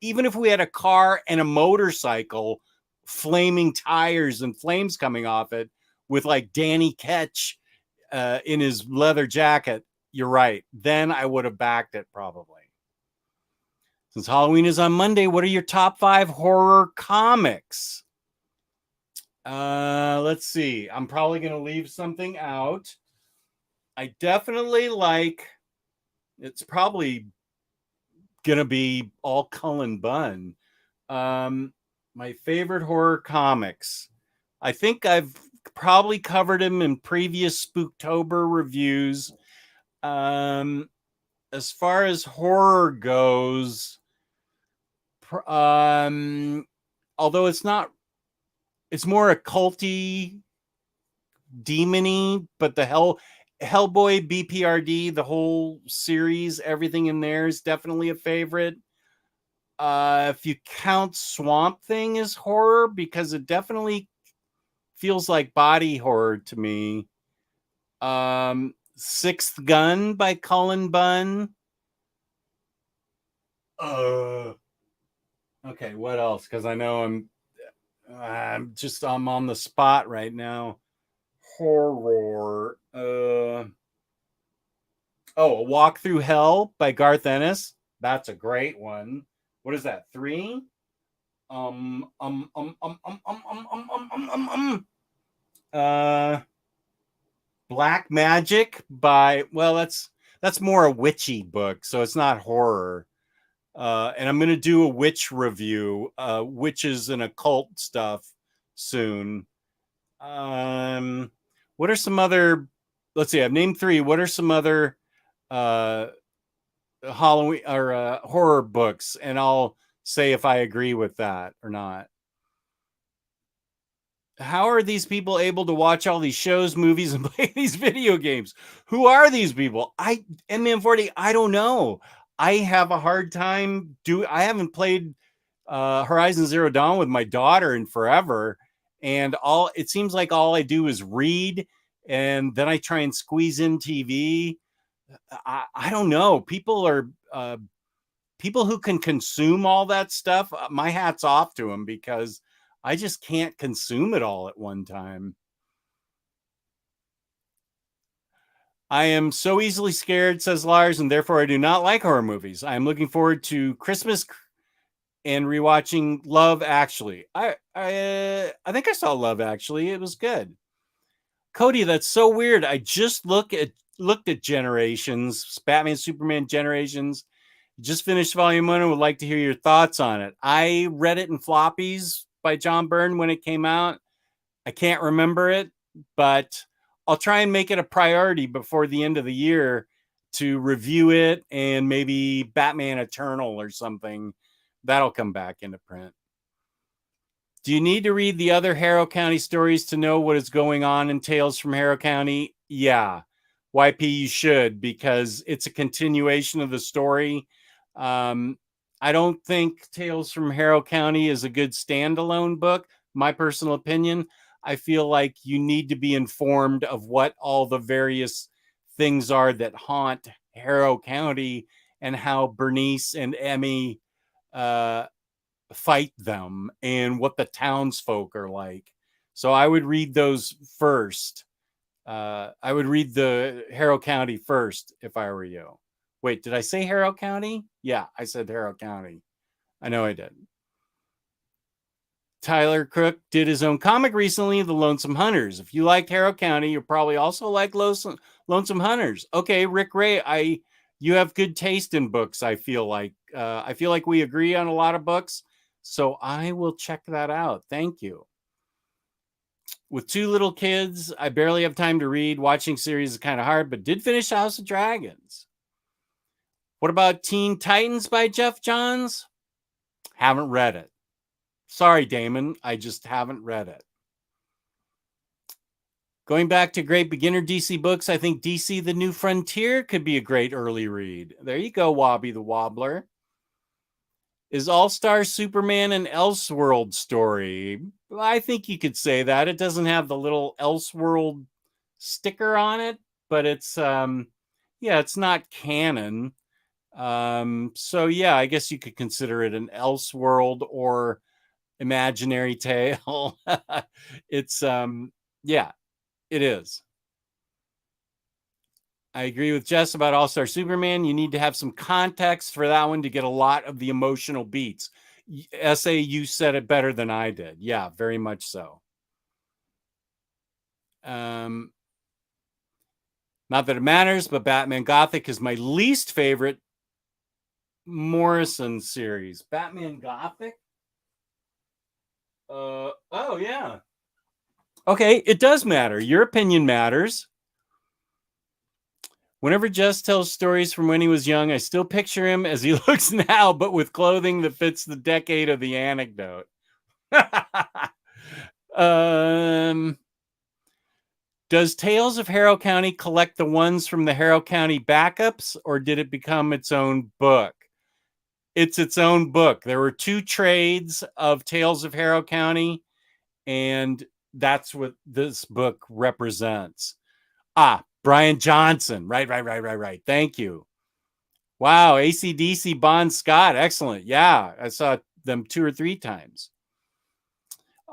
Even if we had a car and a motorcycle, flaming tires and flames coming off it with like Danny Ketch in his leather jacket, you're right. Then I would have backed it probably. Since Halloween is on Monday, what are your top 5 horror comics? Let's see. I'm probably going to leave something out. I definitely like, it's probably going to be all Cullen Bunn. My favorite horror comics. I think I've probably covered him in previous Spooktober reviews. As far as horror goes, although it's not, it's more occulty, demony, but the Hellboy BPRD, the whole series, everything in there is definitely a favorite. If you count Swamp Thing as horror, because it definitely feels like body horror to me. Sixth Gun by Cullen Bunn. Okay, what else? Because I know I'm on the spot right now. Horror. A Walk Through Hell by Garth Ennis. That's a great one. What is that? 3? Black Magic by, well, that's more a witchy book, so it's not horror. And I'm going to do a witch review, witches and occult stuff soon. What are some other, let's see, I've named 3. What are some other Halloween or horror books? And I'll say if I agree with that or not. How are these people able to watch all these shows, movies, and play these video games? Who are these people? MN40, I don't know. I have a hard time I haven't played Horizon Zero Dawn with my daughter in forever. And it seems like all I do is read, and then I try and squeeze in TV. I don't know. People who can consume all that stuff. My hat's off to them, because I just can't consume it all at one time. I am so easily scared, says Lars, and therefore I do not like horror movies. I am looking forward to Christmas and rewatching Love Actually. I think I saw Love Actually. It was good. Cody, that's so weird. I just looked at Generations, Batman Superman Generations. Just finished volume 1 and would like to hear your thoughts on it. I read it in floppies by John Byrne when it came out. I can't remember it, but I'll try and make it a priority before the end of the year to review it, and maybe Batman Eternal or something. That'll come back into print. Do you need to read the other Harrow County stories to know what is going on in Tales from Harrow County? Yeah. YP, you should, because it's a continuation of the story. I don't think Tales from Harrow County is a good standalone book. My personal opinion, I feel like you need to be informed of what all the various things are that haunt Harrow County, and how Bernice and Emmy fight them, and what the townsfolk are like. So I would read those first. I would read the Harrow County first if I were you. Wait, did I say Harrow County? Yeah, I said Harrow County. I know I did. Tyler Crook did his own comic recently, The Lonesome Hunters. If you liked Harrow County, you probably also like Lonesome Hunters. Okay, Rick Ray, you have good taste in books, I feel like. I feel like we agree on a lot of books, so I will check that out. Thank you. With 2 little kids, I barely have time to read. Watching series is kind of hard, but did finish House of Dragons. What about Teen Titans by Jeff Johns? Haven't read it. Sorry, Damon. I just haven't read it. Going back to great beginner DC books, I think DC The New Frontier could be a great early read. There you go, Wobby the Wobbler. Is All-Star Superman an Elseworld story? I think you could say that. It doesn't have the little Elseworld sticker on it, but it's it's not canon. So yeah, I guess you could consider it an Elseworld or imaginary tale. It's it is. I agree with Jess about All-Star Superman. You need to have some context for that one to get a lot of the emotional beats. SA, you said it better than I did. Yeah, very much so. Not that it matters, but Batman Gothic is my least favorite Morrison series. Batman Gothic? Oh, yeah. Okay, it does matter. Your opinion matters. Whenever Jess tells stories from when he was young, I still picture him as he looks now, but with clothing that fits the decade of the anecdote. Does Tales of Harrow County collect the ones from the Harrow County backups, or did it become its own book? It's its own book. There were 2 trades of Tales of Harrow County, and that's what this book represents. Brian Johnson. Right. Thank you. Wow, AC/DC Bon Scott. Excellent. Yeah, I saw them 2 or 3 times.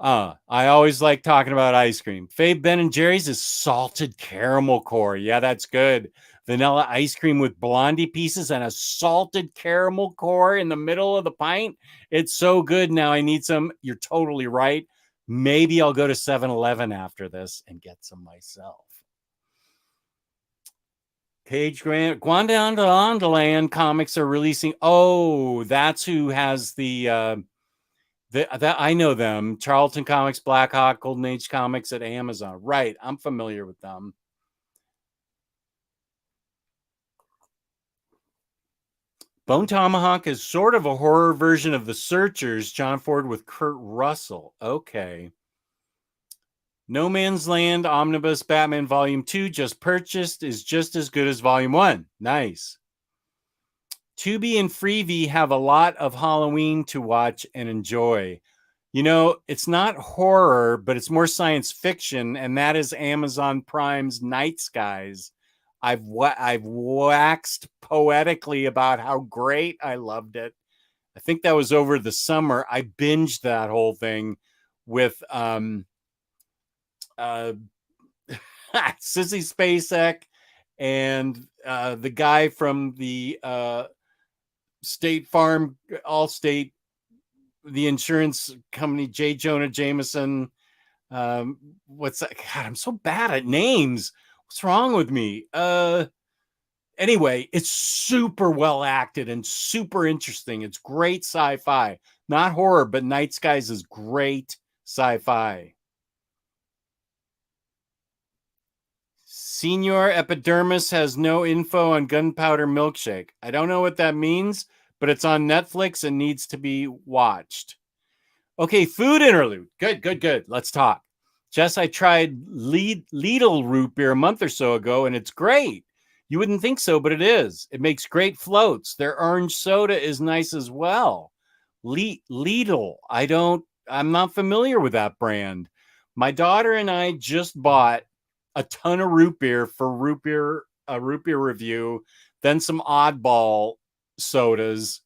I always like talking about ice cream. Fave Ben & Jerry's is salted caramel core. Yeah, that's good. Vanilla ice cream with blondie pieces and a salted caramel core in the middle of the pint. It's so good. Now I need some. You're totally right. Maybe I'll go to 7-Eleven after this and get some myself. Cage Grant, Guandanland comics are releasing. Oh, that's who has that I know them. Charlton Comics, Blackhawk, Golden Age Comics at Amazon. Right, I'm familiar with them. Bone Tomahawk is sort of a horror version of The Searchers, John Ford with Kurt Russell. Okay. No Man's Land Omnibus Batman Volume 2 just purchased is just as good as Volume 1. Nice. Tubi and Freevee have a lot of Halloween to watch and enjoy. You know, it's not horror, but it's more science fiction, and that is Amazon Prime's Night Skies. I've waxed poetically about how great I loved it. I think that was over the summer. I binged that whole thing with Sissy Spacek and the guy from the State Farm, Allstate, the insurance company, J. Jonah Jameson. What's that? God, I'm so bad at names. What's wrong with me? Anyway, it's super well acted and super interesting. It's great sci-fi, not horror, but Night Skies is great sci-fi. Senior Epidermis has no info on Gunpowder Milkshake. I don't know what that means, but it's on Netflix and needs to be watched. Okay, food interlude. Good. Let's talk. Jess, I tried Lidl root beer a month or so ago, and it's great. You wouldn't think so, but it is. It makes great floats. Their orange soda is nice as well. Lidl. I'm not familiar with that brand. My daughter and I just bought a ton of root beer for root beer review, then some oddball sodas,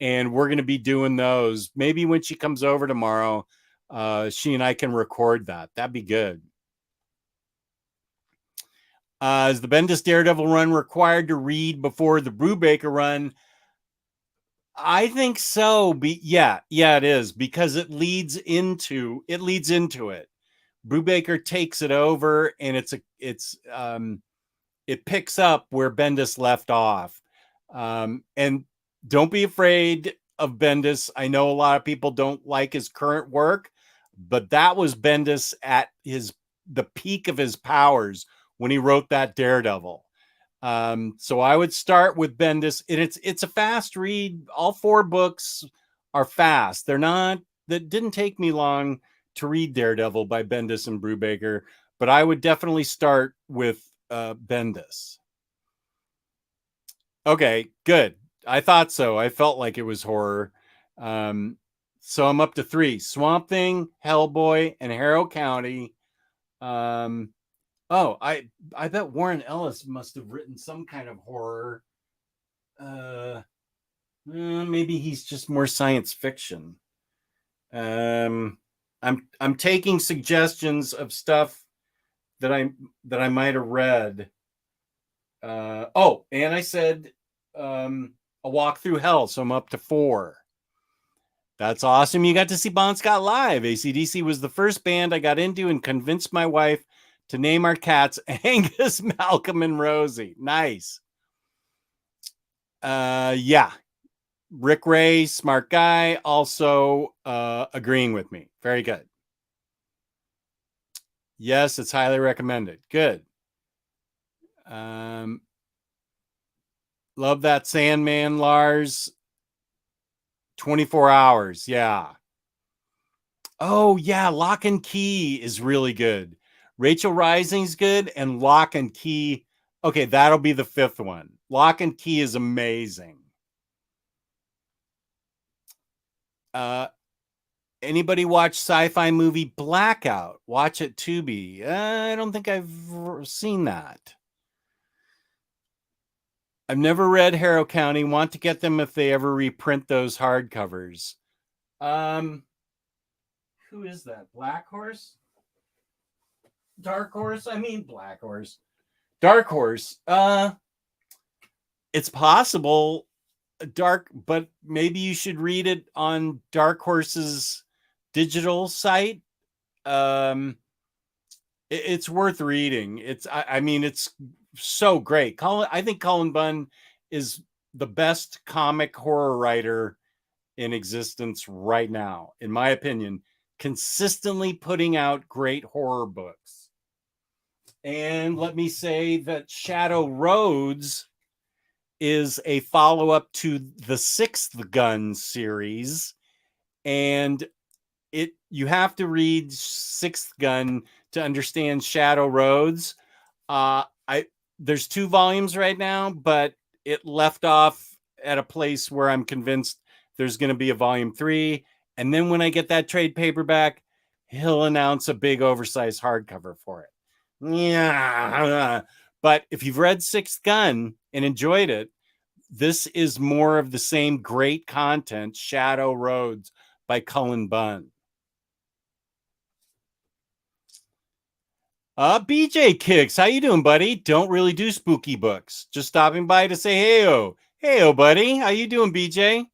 and we're going to be doing those. Maybe when she comes over tomorrow, she and I can record that. That'd be good. Is the Bendis Daredevil run required to read before the Brubaker run? I think so. Yeah, it is, because it leads into it. Brubaker takes it over, and it picks up where Bendis left off. And don't be afraid of Bendis. I know a lot of people don't like his current work, but that was Bendis at the peak of his powers when he wrote that Daredevil. So I would start with Bendis. It's a fast read. All 4 books are fast. That didn't take me long to read Daredevil by Bendis and Brubaker, but I would definitely start with Bendis. Okay, good. I thought so. I felt like it was horror. So I'm up to 3: Swamp Thing, Hellboy, and Harrow County. I bet Warren Ellis must have written some kind of horror. Maybe he's just more science fiction. I'm taking suggestions of stuff that I might have read. And I said a walk through hell, so I'm up to 4. That's awesome. You got to see Bon Scott live. AC/DC was the first band I got into and convinced my wife to name our cats Angus, Malcolm, and Rosie. Nice. Yeah. Rick Ray, smart guy, also agreeing with me. Very good. Yes, it's highly recommended. Good. Love that Sandman, Lars. 24 hours. Yeah. Oh, yeah. Lock and Key is really good. Rachel Rising's good, and Lock and Key. Okay, that'll be the 5th one. Lock and Key is amazing. Anybody watch sci-fi movie Blackout? Watch it, Tubi. I don't think I've seen that. I've never read Harrow County. Want to get them if they ever reprint those hardcovers. Who is that? Black Horse? Dark Horse? I mean Black Horse. Dark Horse. It's possible. But maybe you should read it on Dark Horse's digital site. It's worth reading. It's so great. I think Cullen Bunn is the best comic horror writer in existence right now, in my opinion, consistently putting out great horror books. And let me say that Shadow Roads is a follow-up to the Sixth Gun series, and you have to read Sixth Gun to understand Shadow Roads. There's 2 volumes right now, but it left off at a place where I'm convinced there's going to be a volume 3. And then when I get that trade paperback, he'll announce a big oversized hardcover for it. Yeah. But if you've read Sixth Gun and enjoyed it, this is more of the same great content, Shadow Roads by Cullen Bunn. BJ Kicks, how you doing, buddy? Don't really do spooky books. Just stopping by to say heyo. Heyo, buddy. How you doing, BJ?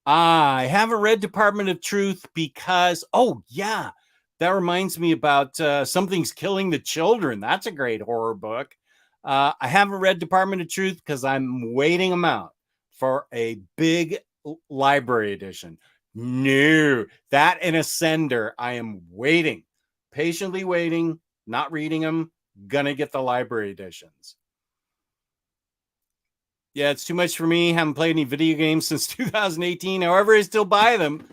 I haven't read Department of Truth because, that reminds me about Something's Killing the Children. That's a great horror book. I haven't read Department of Truth because I'm waiting them out for a big library edition. No, that and Ascender. I am waiting, patiently waiting, not reading them. Gonna get the library editions. Yeah, it's too much for me. Haven't played any video games since 2018. However, I still buy them.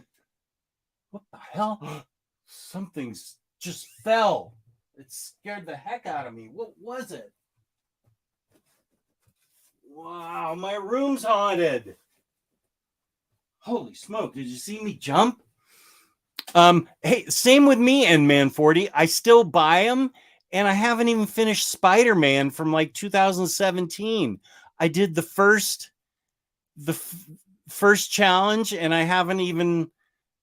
What the hell? Something's just fell. It scared the heck out of me. What was it? Wow, my room's haunted. Holy smoke, did you see me jump? Hey, same with me and Man 40. I still buy them, and I haven't even finished Spider-Man from like 2017. I did the first challenge, and I haven't even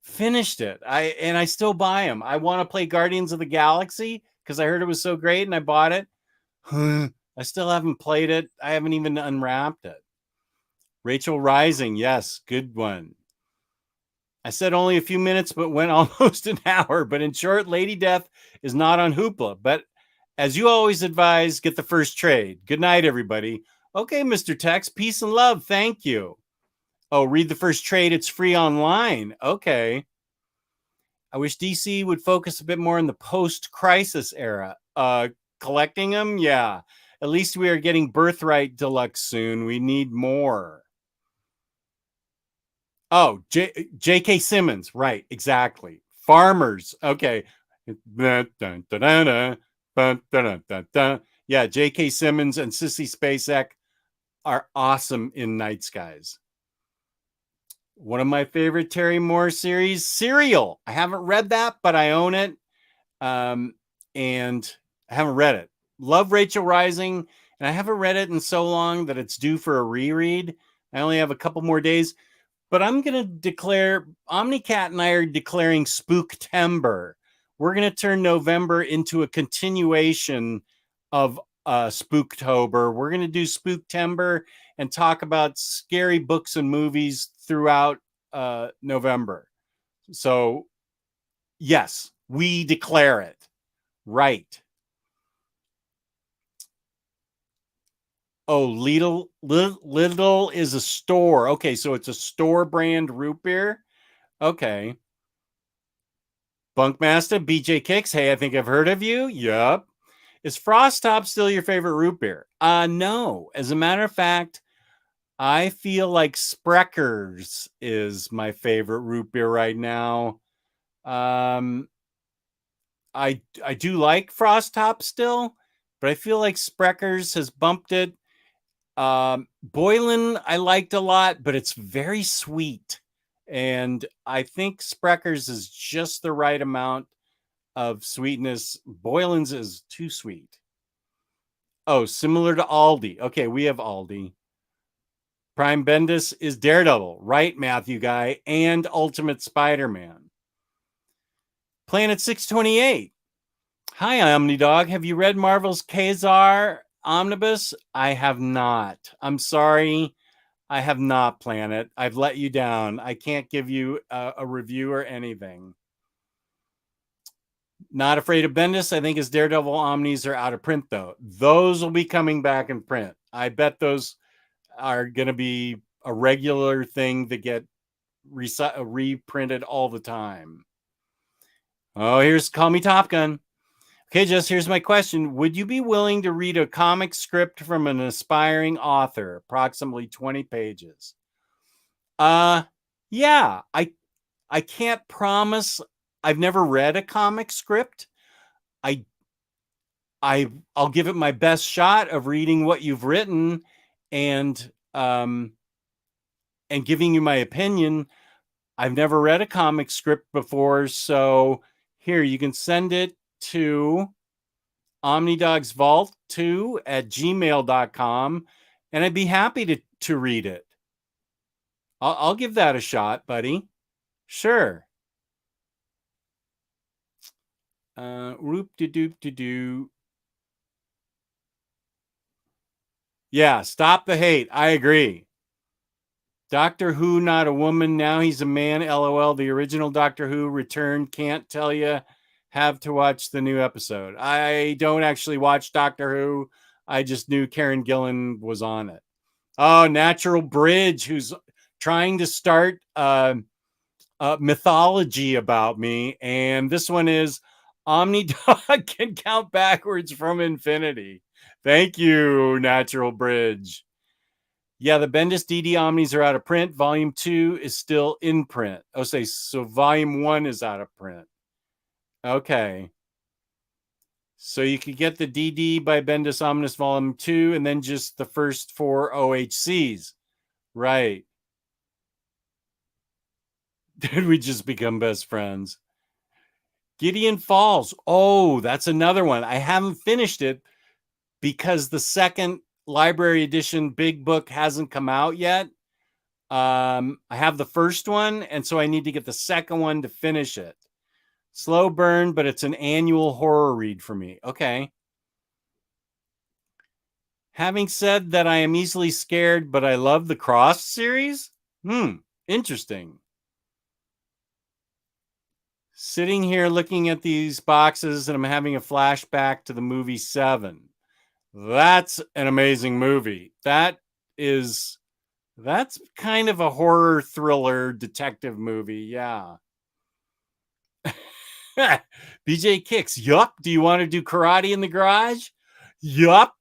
finished it. I still buy them. I want to play Guardians of the Galaxy because I heard it was so great, and I bought it. I still haven't played it. I haven't even unwrapped it. Rachel Rising, yes, good one. I said only a few minutes, but went almost an hour. But in short, Lady Death is not on Hoopla. But as you always advise, get the first trade. Good night, everybody. Okay, Mr. Tex, peace and love. Thank you. Oh, read the first trade. It's free online. Okay. I wish DC would focus a bit more on the post-crisis era. Collecting them? Yeah. At least we are getting Birthright Deluxe soon. We need more. Oh, J.K. Simmons. Right, exactly. Farmers. Okay. Yeah, J.K. Simmons and Sissy Spacek are awesome in Night Skies. One of my favorite Terry Moore series, Serial. I haven't read that, but I own it. And I haven't read it. Love Rachel Rising, and I haven't read it in so long that it's due for a reread. I only have a couple more days, but I'm going to declare, Omnicat and I are declaring Spooktober. We're going to turn November into a continuation of Spooktober. We're going to do Spooktember and talk about scary books and movies throughout November. So, yes, we declare it. Right. Oh, Lidl is a store. Okay, so it's a store brand root beer. Okay. Bunkmaster, BJ Kicks. Hey, I think I've heard of you. Yup. Is Frost Top still your favorite root beer? No. As a matter of fact, I feel like Sprecher's is my favorite root beer right now. I do like Frost Top still, but I feel like Sprecher's has bumped it. Boylan I liked a lot, but it's very sweet. And I think Sprecher's is just the right amount of sweetness. Boylan's is too sweet. Oh, similar to Aldi. Okay, we have Aldi. Prime Bendis is Daredevil, right, Matthew Guy, and Ultimate Spider-Man. Planet 628. Hi, Omnidog. Have you read Marvel's Kazar Omnibus? I have not. I'm sorry. I have not, Planet. I've let you down. I can't give you a review or anything. Not Afraid of Bendis. I think his Daredevil Omnis are out of print, though. Those will be coming back in print. I bet those are going to be a regular thing that get reprinted all the time. Oh, here's Call Me Top Gun. Okay, Jess, here's my question. Would you be willing to read a comic script from an aspiring author, approximately 20 pages? Yeah, I can't promise. I've never read a comic script. I'll give it my best shot of reading what you've written and giving you my opinion. I've never read a comic script before, so here you can send it to omnidogsvault2@gmail.com, and I'd be happy to read it. I'll give that a shot, buddy. Sure. Roop-de-doop-de-doo. Yeah, stop the hate. I agree. Doctor Who, not a woman. Now he's a man. LOL. The original Doctor Who returned. Can't tell you. Have to watch the new episode. I don't actually watch Doctor Who. I just knew Karen Gillan was on it. Oh, Natural Bridge, who's trying to start mythology about me. And this one is Omnidog can count backwards from infinity. Thank you, Natural Bridge. Yeah, the Bendis DD Omnis are out of print. Volume 2 is still in print. Oh, so Volume 1 is out of print. Okay. So you could get the DD by Bendis Omnibus Volume 2 and then just the first 4 OHCs. Right. Did we just become best friends? Gideon Falls. Oh, that's another one. I haven't finished it because the second library edition big book hasn't come out yet. I have the first one, and so I need to get the second one to finish it. Slow burn, but it's an annual horror read for me. Okay. Having said that, I am easily scared, but I love the Cross series. Interesting. Sitting here looking at these boxes, and I'm having a flashback to the movie Seven. That's an amazing movie. That's kind of a horror thriller detective movie. Yeah. BJ Kicks. Yup. Do you want to do karate in the garage? Yup.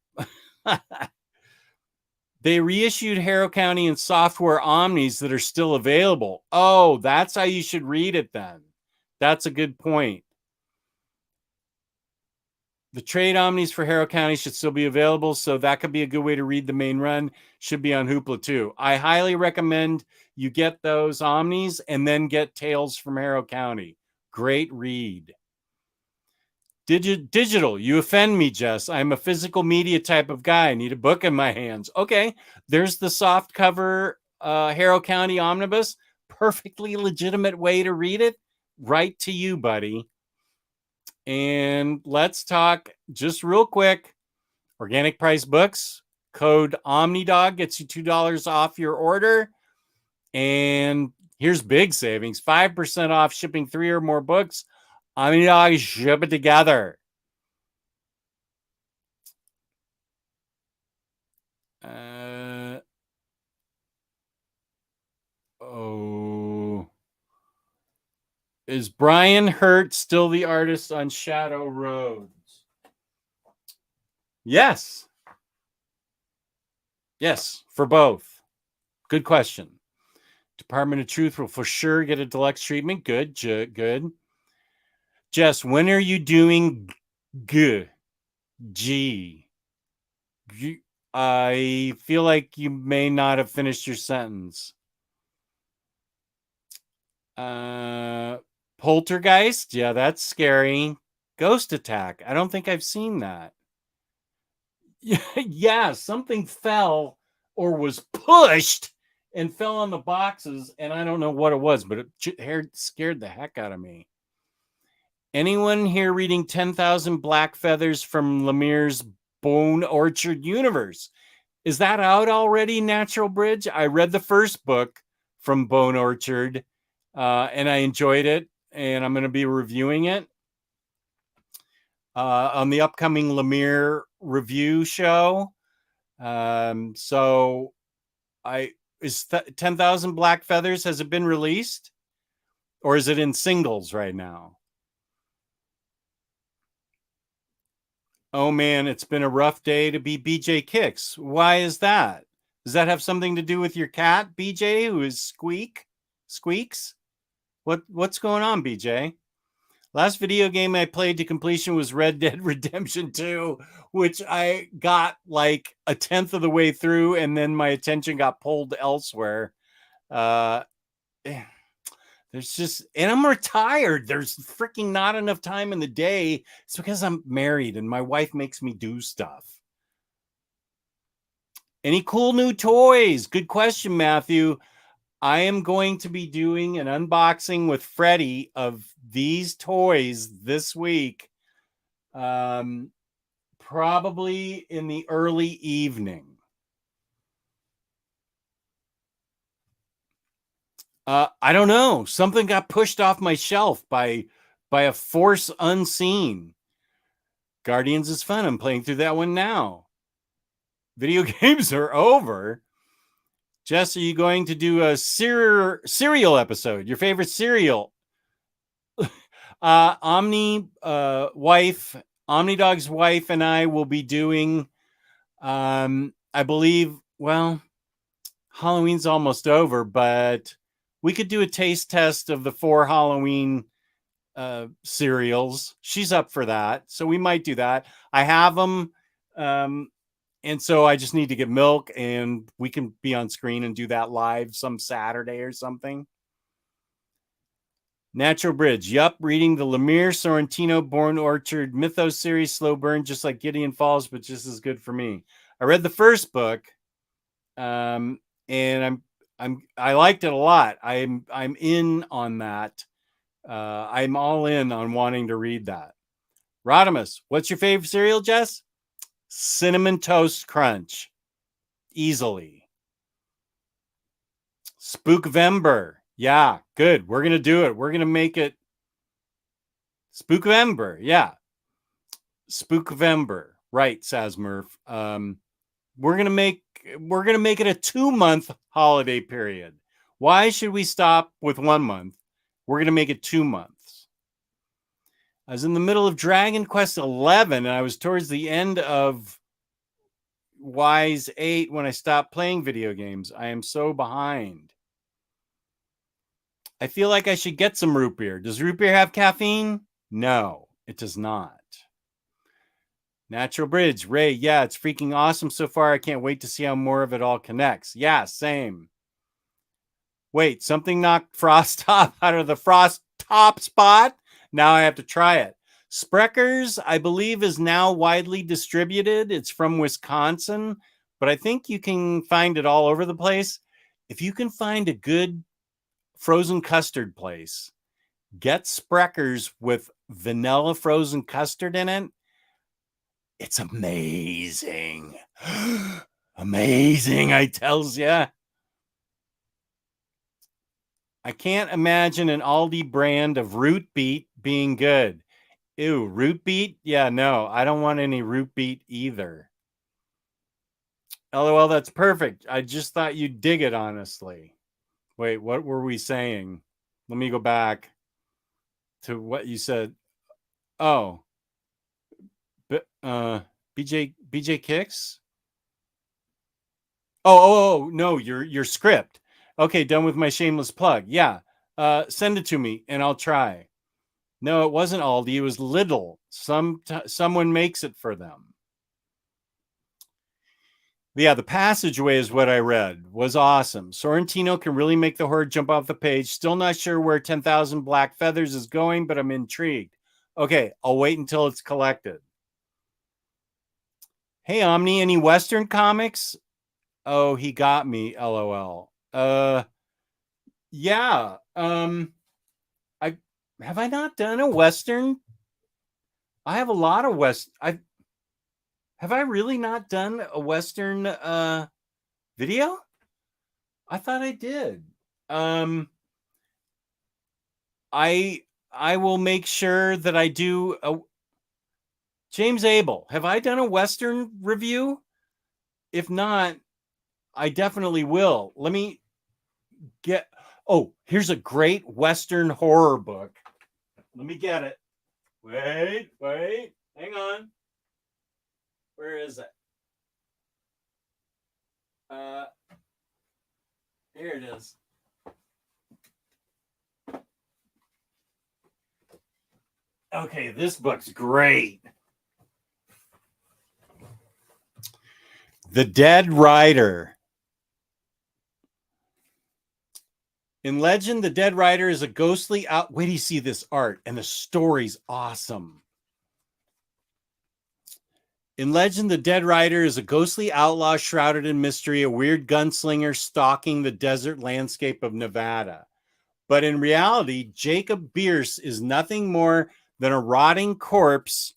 They reissued Harrow County and software Omnis that are still available. Oh, that's how you should read it then. That's a good point. The trade Omnis for Harrow County should still be available, so that could be a good way to read the main run. Should be on Hoopla too. I highly recommend you get those Omnis and then get Tales from Harrow County. Great read. Digital, you offend me, Jess. I'm a physical media type of guy. I need a book in my hands. Okay, there's the soft cover Harrow County Omnibus. Perfectly legitimate way to read it. Right to you, buddy. And let's talk just real quick. Organic price books. Code Omnidog gets you $2 off your order. And here's big savings. 5% off shipping 3 or more books. Omnidog, ship it together. Is Brian Hurt still the artist on Shadow Roads? Yes. Yes, for both. Good question. Department of Truth will for sure get a deluxe treatment. Good, good. Jess, when are you doing G? I feel like you may not have finished your sentence. Poltergeist? Yeah, that's scary. Ghost Attack. I don't think I've seen that. Yeah, something fell or was pushed and fell on the boxes, and I don't know what it was, but it scared the heck out of me. Anyone here reading 10,000 Black Feathers from Lemire's Bone Orchard universe? Is that out already, Natural Bridge? I read the first book from Bone Orchard, and I enjoyed it, and I'm going to be reviewing it on the upcoming Lemire review show. So is 10,000 Black Feathers, has it been released? Or is it in singles right now? Oh man, it's been a rough day to be BJ Kicks. Why is that? Does that have something to do with your cat, BJ, who is Squeaks? What's going on, BJ? Last video game I played to completion was Red Dead Redemption 2, which I got like a tenth of the way through, and then my attention got pulled elsewhere. There's just, and I'm retired. There's freaking not enough time in the day. It's because I'm married and my wife makes me do stuff. Any cool new toys? Good question, Matthew. I am going to be doing an unboxing with Freddie of these toys this week, probably in the early evening. I don't know. Something got pushed off my shelf by a force unseen. Guardians is fun. I'm playing through that one now. Video games are over. Jess, are you going to do a cereal episode? Your favorite cereal? Omnidog's wife and I will be doing, I believe, well, Halloween's almost over, but we could do a taste test of the 4 Halloween cereals. She's up for that, so we might do that. I have them. And so I just need to get milk, and we can be on screen and do that live some Saturday or something. Natural Bridge. Yup. Reading the Lemire Sorrentino Born Orchard Mythos series, slow burn, just like Gideon Falls, but just as good for me. I read the first book, and I liked it a lot. I'm in on that. I'm all in on wanting to read that. Rodimus, what's your favorite cereal, Jess? Cinnamon Toast Crunch. Easily. Spookvember. Yeah, good. We're going to do it. We're going to make it Spookvember. Yeah. Spookvember. Right, Sasmurf. We're going to make it a 2-month holiday period. Why should we stop with 1 month? We're going to make it 2 months. I was in the middle of Dragon Quest 11, and I was towards the end of Wise 8 when I stopped playing video games. I am so behind. I feel like I should get some root beer. Does root beer have caffeine? No, it does not. Natural Bridge. Ray, yeah, it's freaking awesome so far. I can't wait to see how more of it all connects. Yeah, same. Wait, something knocked Frost Top out of the Frost Top spot? Now I have to try it. Sprecher's, I believe, is now widely distributed. It's from Wisconsin, but I think you can find it all over the place. If you can find a good frozen custard place, get Sprecher's with vanilla frozen custard in it. It's amazing. Amazing, I tells ya. I can't imagine an Aldi brand of root beet being good. Ew, root beet? Yeah, no, I don't want any root beet either. LOL, that's perfect. I just thought you'd dig it, honestly. Wait, what were we saying? Let me go back to what you said. Oh, BJ Kicks? Oh, no, your script. Okay, done with my shameless plug. Yeah. Send it to me and I'll try. No, it wasn't Aldi, it was Lidl. Someone makes it for them. Yeah, the passageway is what I read. Was awesome. Sorrentino can really make the horde jump off the page. Still not sure where 10,000 Black Feathers is going, but I'm intrigued. Okay, I'll wait until it's collected. Hey, Omni, any Western comics? Oh, he got me. LOL. Yeah. I have I not done a Western? I have a lot of have I really not done a Western video? I thought I did. I will make sure that I do a James Abel. Have I done a Western review? If not, I definitely will. Let me get. Oh, here's a great Western horror book. Let me get it. Wait, hang on. Where is it? Here it is. Okay, this book's great. The Dead Rider. In legend, the Dead Rider is a ghostly out. Wait till you see this art, and the story's awesome. In legend, the Dead Rider is a ghostly outlaw shrouded in mystery, a weird gunslinger stalking the desert landscape of Nevada. But in reality, Jacob Bierce is nothing more than a rotting corpse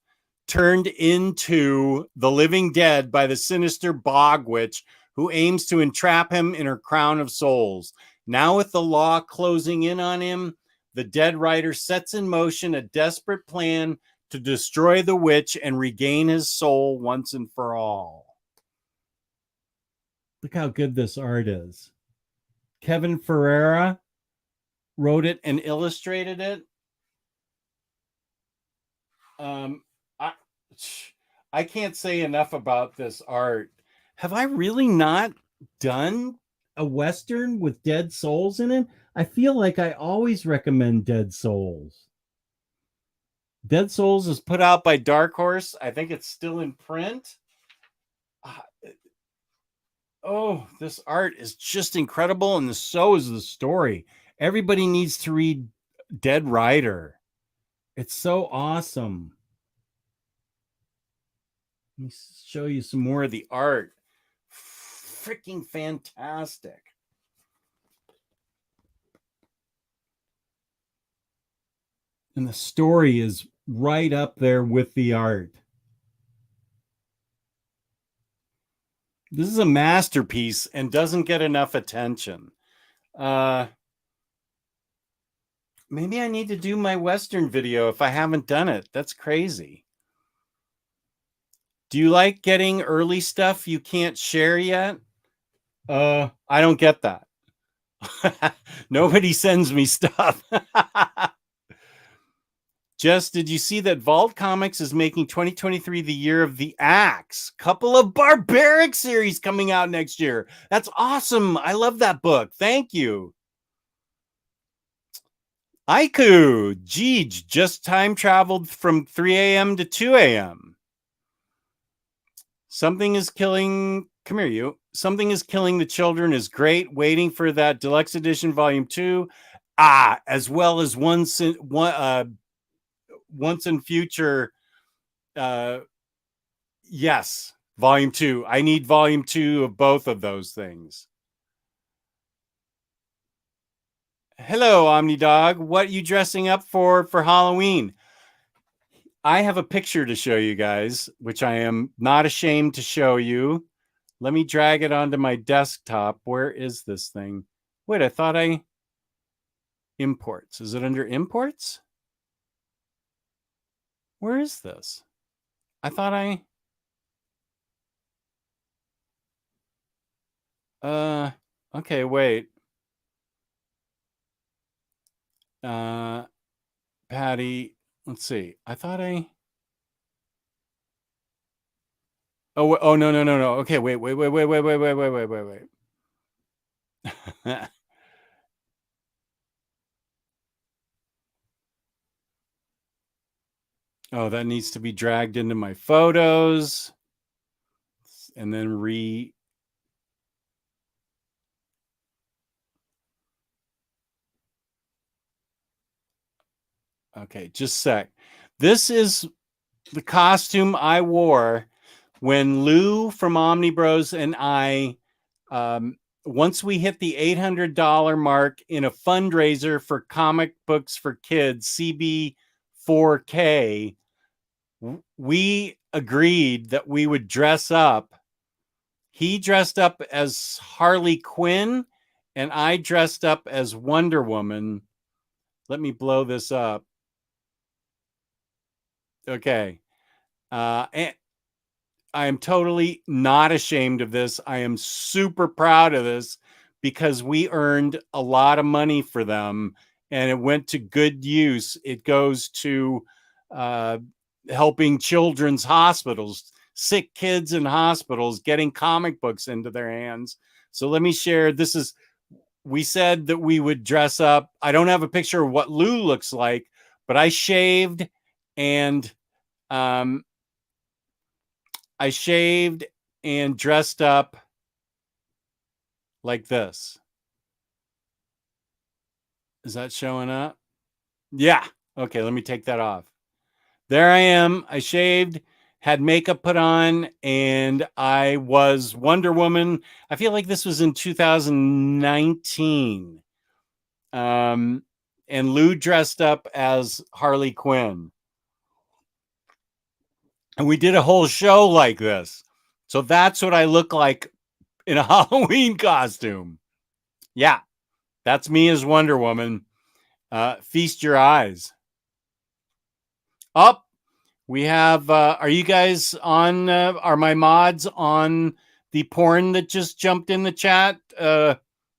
turned into the living dead by the sinister bog witch who aims to entrap him in her crown of souls. Now, with the law closing in on him, the Dead Rider sets in motion a desperate plan to destroy the witch and regain his soul once and for all. Look how good this art is. Kevin Ferreira wrote it and illustrated it. I can't say enough about this art. Have I really not done a Western with dead souls in it? I feel like I always recommend Dead Souls. Dead Souls is put out by Dark Horse. I think it's still in print. Oh, this art is just incredible, and so is the story. Everybody needs to read Dead Rider. It's so awesome. Let me show you some more of the art. Freaking fantastic. And the story is right up there with the art. This is a masterpiece and doesn't get enough attention. Maybe I need to do my Western video if I haven't done it. That's crazy. Do you like getting early stuff you can't share yet? I don't get that. Nobody sends me stuff. Jess, did you see that Vault Comics is making 2023 the year of the Axe? Couple of barbaric series coming out next year. That's awesome. I love that book. Thank you. Aiku, Jeej, just time traveled from 3 a.m. to 2 a.m. Something is killing. Come here, you. Something is killing the children is great. Waiting for that deluxe edition, volume 2. As well as once in future. Yes, volume 2. I need volume 2 of both of those things. Hello, Omnidog. What are you dressing up for Halloween? I have a picture to show you guys, which I am not ashamed to show you. Let me drag it onto my desktop. Where is this thing? Wait, I thought imports. Is it under imports? Where is this? I thought okay, wait. Patty, let's see. I thought oh no. Okay, wait. Oh, that needs to be dragged into my photos and then okay, just a sec. This is the costume I wore when Lou from Omnibros and I, once we hit the $800 mark in a fundraiser for comic books for kids, CB4K, we agreed that we would dress up. He dressed up as Harley Quinn, and I dressed up as Wonder Woman. Let me blow this up. Okay. And I am totally not ashamed of this. I am super proud of this because we earned a lot of money for them and it went to good use. It goes to helping children's hospitals, sick kids in hospitals, getting comic books into their hands. So let me share. We said that we would dress up. I don't have a picture of what Lou looks like, but I shaved and dressed up like this. Is that showing up? Yeah. Okay, let me take that off. There I am. I shaved, had makeup put on, and I was Wonder Woman. I feel like this was in 2019. And Lou dressed up as Harley Quinn. And we did a whole show like this. So that's what I look like in a Halloween costume. Yeah, that's me as Wonder Woman. Feast your eyes. Up. We have, are you guys on, are my mods on the porn that just jumped in the chat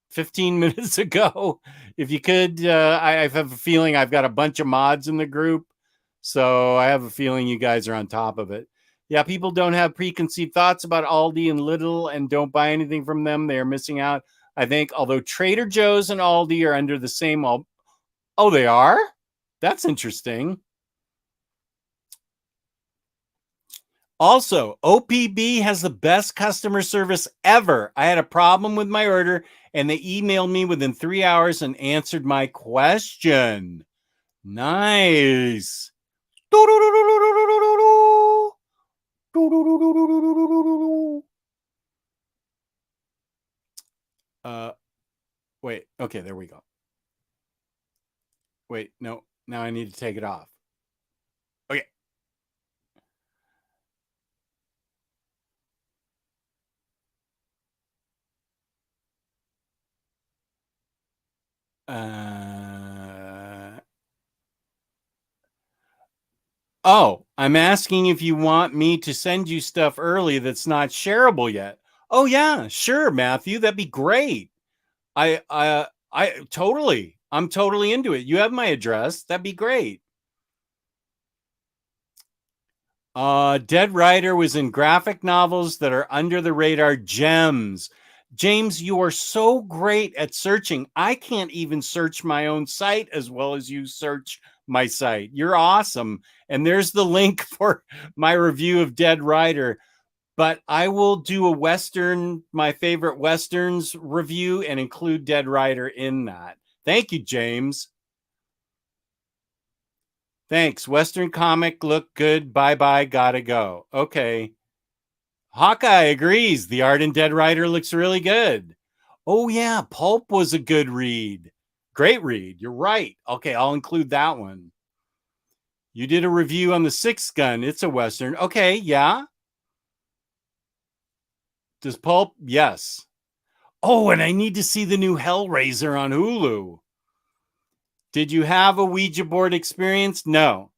15 minutes ago? If you could, I have a feeling I've got a bunch of mods in the group. So I have a feeling you guys are on top of it. Yeah, people don't have preconceived thoughts about Aldi and Lidl and don't buy anything from them. They are missing out, I think, although Trader Joe's and Aldi are under the same. Oh, they are? That's interesting. Also, OPB has the best customer service ever. I had a problem with my order and they emailed me within 3 hours and answered my question. Nice. Wait, okay, there we go. Wait, no, now I need to take it off. Okay. Oh, I'm asking if you want me to send you stuff early that's not shareable yet. Oh yeah, sure, Matthew, that'd be great. I'm totally into it. You have my address. That'd be great. Dead Rider was in graphic novels that are under the radar gems. James, you are so great at searching. I can't even search my own site as well as you search my site. You're awesome. And there's the link for my review of Dead Rider. But I will do a Western, my favorite Westerns review and include Dead Rider in that. Thank you, James. Thanks. Western comic look good. Bye-bye. Gotta go. Okay. Hawkeye agrees. The art in Dead Rider looks really good. Oh, yeah. Pulp was a good read. Great read. You're right. Okay, I'll include that one. You did a review on the Sixth Gun. It's a Western. Okay, yeah. Does Pulp? Yes. Oh, and I need to see the new Hellraiser on Hulu. Did you have a Ouija board experience? No.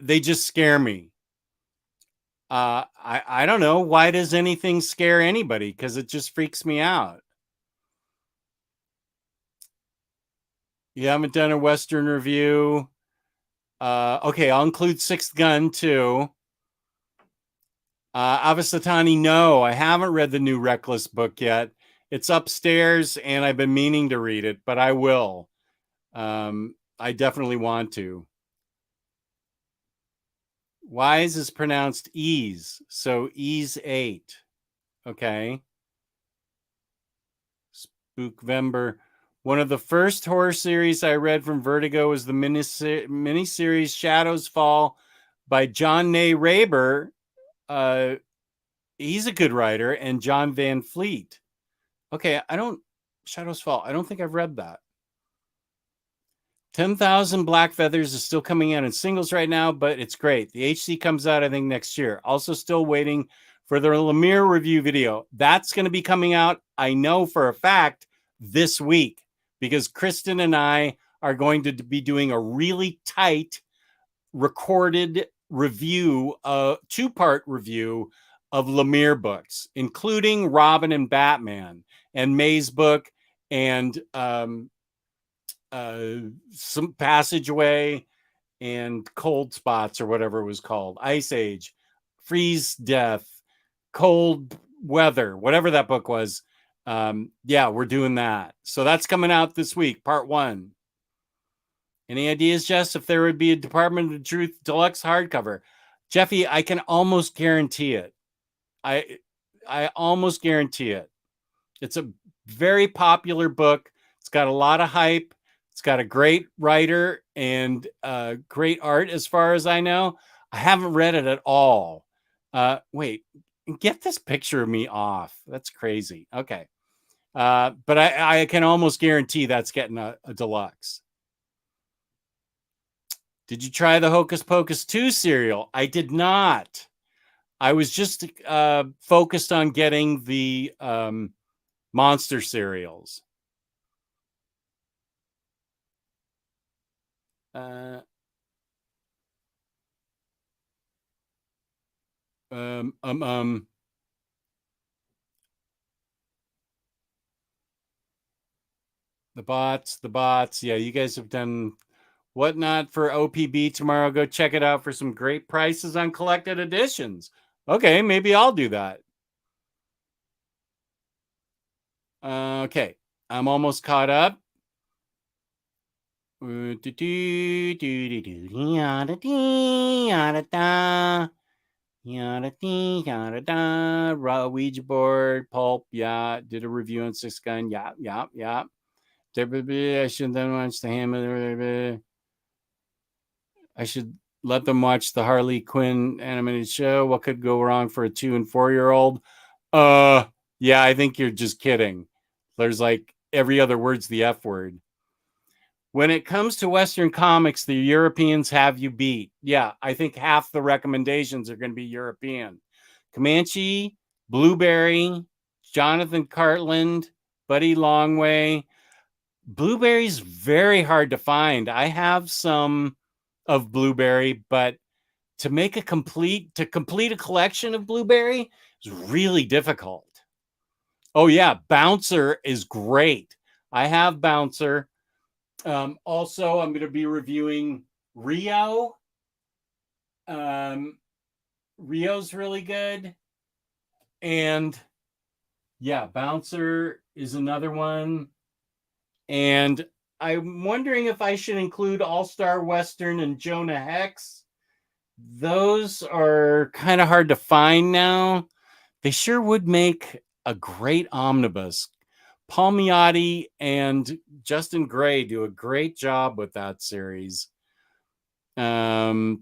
They just scare me. I don't know. Why does anything scare anybody? Because it just freaks me out. You haven't done a Western review. Okay, I'll include Sixth Gun too. Avasatani, no, I haven't read the new Reckless book yet. It's upstairs, and I've been meaning to read it, but I will. I definitely want to. Wise is pronounced ease, so ease 8. Okay. Spookvember. One of the first horror series I read from Vertigo was the miniseries Shadows Fall by John Nay Raber. He's a good writer, and John Van Fleet. Okay, Shadows Fall. I don't think I've read that. 10,000 Black Feathers is still coming out in singles right now, but it's great. The HC comes out, I think, next year. Also still waiting for the Lemire review video. That's going to be coming out, I know for a fact, this week, because Kristen and I are going to be doing a really tight recorded review, a 2-part review of Lemire books, including Robin and Batman and May's book and some Passageway and Cold Spots or whatever it was called, Ice Age, Freeze Death, Cold Weather, whatever that book was. Yeah, we're doing that. So that's coming out this week, part 1. Any ideas, Jess, if there would be a Department of Truth deluxe hardcover? Jeffy, I can almost guarantee it. I almost guarantee it. It's a very popular book. It's got a lot of hype. It's got a great writer and great art, as far as I know. I haven't read it at all. Wait, get this picture of me off. That's crazy. Okay. But I can almost guarantee that's getting a deluxe. Did you try the Hocus Pocus 2 cereal? I did not. I was just focused on getting the monster cereals. The bots. Yeah, you guys have done whatnot for OPB tomorrow. Go check it out for some great prices on collected editions. Okay, maybe I'll do that. Okay, I'm almost caught up. Ouija board, Pulp, yeah. Did a review on Sixth Gun, yeah. I should then watch the Hammer. I should let them watch the Harley Quinn animated show. What could go wrong for a 2 and 4-year-old? Yeah, I think you're just kidding. There's like every other word's the F word. When it comes to Western comics, the Europeans have you beat. Yeah, I think half the recommendations are going to be European. Comanche, Blueberry, Jonathan Cartland, Buddy Longway. Blueberry's very hard to find. I have some of Blueberry, but to complete a collection of Blueberry is really difficult. Oh yeah, Bouncer is great. I have Bouncer. Also, I'm going to be reviewing Rio. Rio's really good. And yeah, Bouncer is another one. And I'm wondering if I should include All-Star Western and Jonah Hex. Those are kind of hard to find now. They sure would make a great omnibus. Palmiotti and Justin Gray do a great job with that series. Yeah,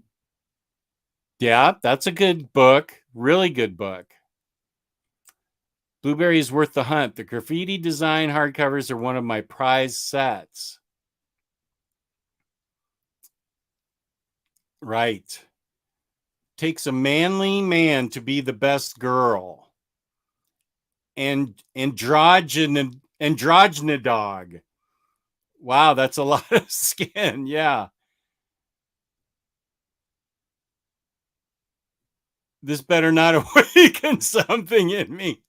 that's a good book. Really good book. Blueberry is worth the hunt. The graffiti design hardcovers are one of my prize sets. Right. Takes a manly man to be the best girl. And androgynodog. Wow, that's a lot of skin. Yeah. This better not awaken something in me.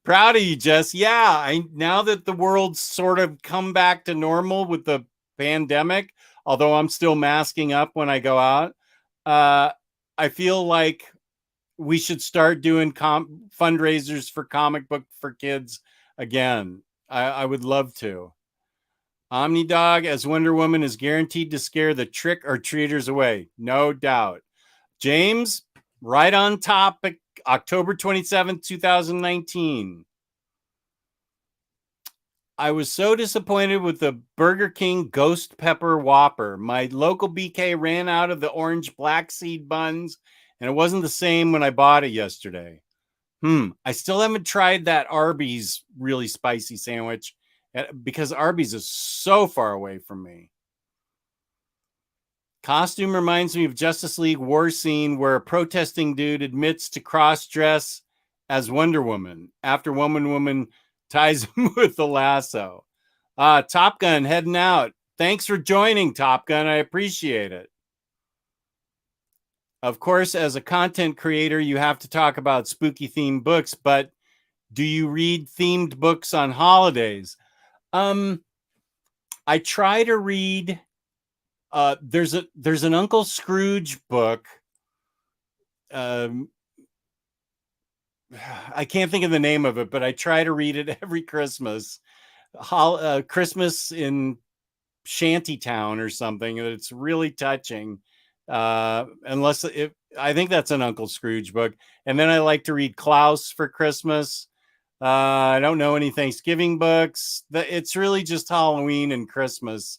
Proud of you, Jess. Yeah, now that the world's sort of come back to normal with the pandemic, although I'm still masking up when I go out, I feel like we should start doing fundraisers for comic book for kids again. I would love to. Omnidog as Wonder Woman is guaranteed to scare the trick or treaters away. No doubt. James, right on topic, October 27th, 2019. I was so disappointed with the Burger King Ghost Pepper Whopper. My local BK ran out of the orange black seed buns, and it wasn't the same when I bought it yesterday. I still haven't tried that Arby's really spicy sandwich because Arby's is so far away from me. Costume reminds me of Justice League war scene where a protesting dude admits to cross-dress as Wonder Woman after Wonder Woman ties him with the lasso. Top Gun heading out. Thanks for joining, Top Gun. I appreciate it. Of course, as a content creator, you have to talk about spooky themed books, but do you read themed books on holidays? I try to read. There's an Uncle Scrooge book. I can't think of the name of it, but I try to read it every Christmas. Christmas in Shantytown or something. It's really touching. I think that's an Uncle Scrooge book. And then I like to read Klaus for Christmas. I don't know any Thanksgiving books. It's really just Halloween and Christmas.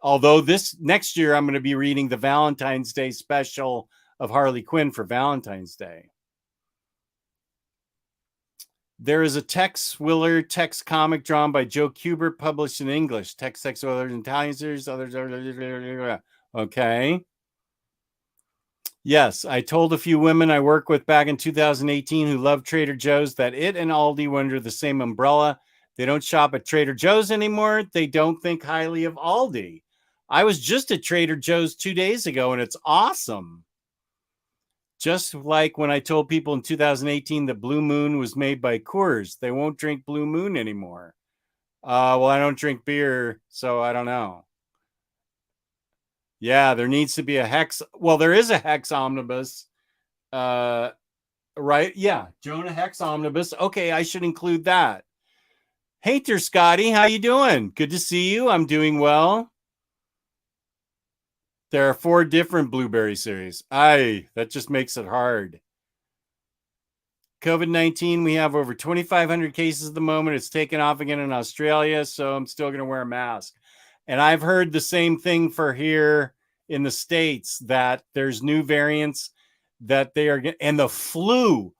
Although this next year, I'm going to be reading the Valentine's Day special of Harley Quinn for Valentine's Day. There is a Tex Willer Tex comic drawn by Joe Kubert, published in English. Tex Willer in Italian series. Okay. Yes, I told a few women I work with back in 2018 who love Trader Joe's that it and Aldi were under the same umbrella. They don't shop at Trader Joe's anymore. They don't think highly of Aldi. I was just at Trader Joe's 2 days ago, and it's awesome. Just like when I told people in 2018 that Blue Moon was made by Coors. They won't drink Blue Moon anymore. Well, I don't drink beer, so I don't know. Yeah, there needs to be a Hex. Well, there is a Hex Omnibus. Right? Yeah, Jonah Hex Omnibus. Okay, I should include that. Hey there, Scotty. How you doing? Good to see you. I'm doing well. There are 4 different Blueberry series. That just makes it hard. COVID-19, we have over 2,500 cases at the moment. It's taken off again in Australia, so I'm still going to wear a mask. And I've heard the same thing for here in the States, that there's new variants that they are getting. And the flu,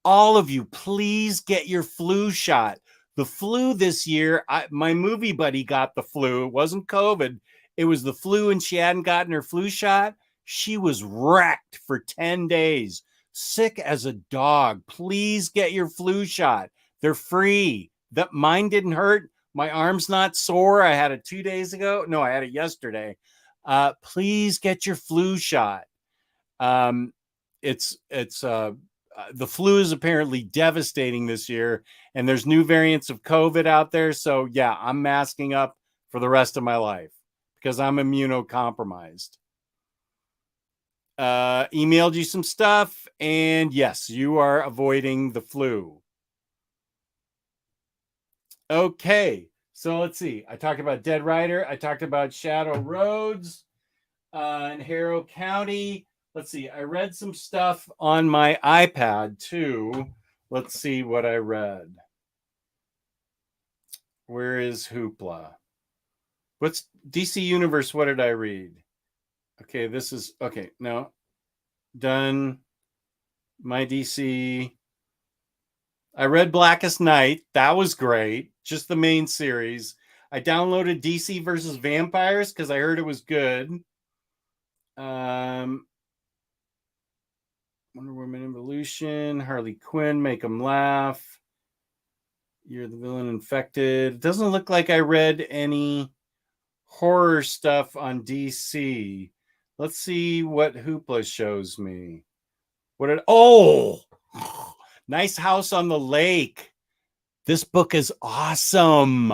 all of you, please get your flu shot. The flu this year, my movie buddy got the flu. It wasn't COVID. It was the flu, and she hadn't gotten her flu shot. She was wrecked for 10 days. Sick as a dog. Please get your flu shot. They're free. Mine didn't hurt. My arm's not sore. I had it 2 days ago. No, I had it yesterday. Please get your flu shot. The flu is apparently devastating this year, and there's new variants of COVID out there. So yeah, I'm masking up for the rest of my life because I'm immunocompromised. Emailed you some stuff, and yes, you are avoiding the flu. Okay, so let's see. I talked about Dead Rider. I talked about Shadow Roads in Harrow County. Let's see. I read some stuff on my iPad too. Let's see what I read. Where is Hoopla? What's DC Universe? What did I read? Okay, this is okay. No, done. My DC. I read Blackest Night. That was great. Just the main series. I downloaded DC versus Vampires because I heard it was good. Wonder Woman Evolution, Harley Quinn, Make 'em Laugh. You're the Villain Infected. It doesn't look like I read any horror stuff on DC. Let's see what Hoopla shows me. Nice House on the Lake. This book is awesome.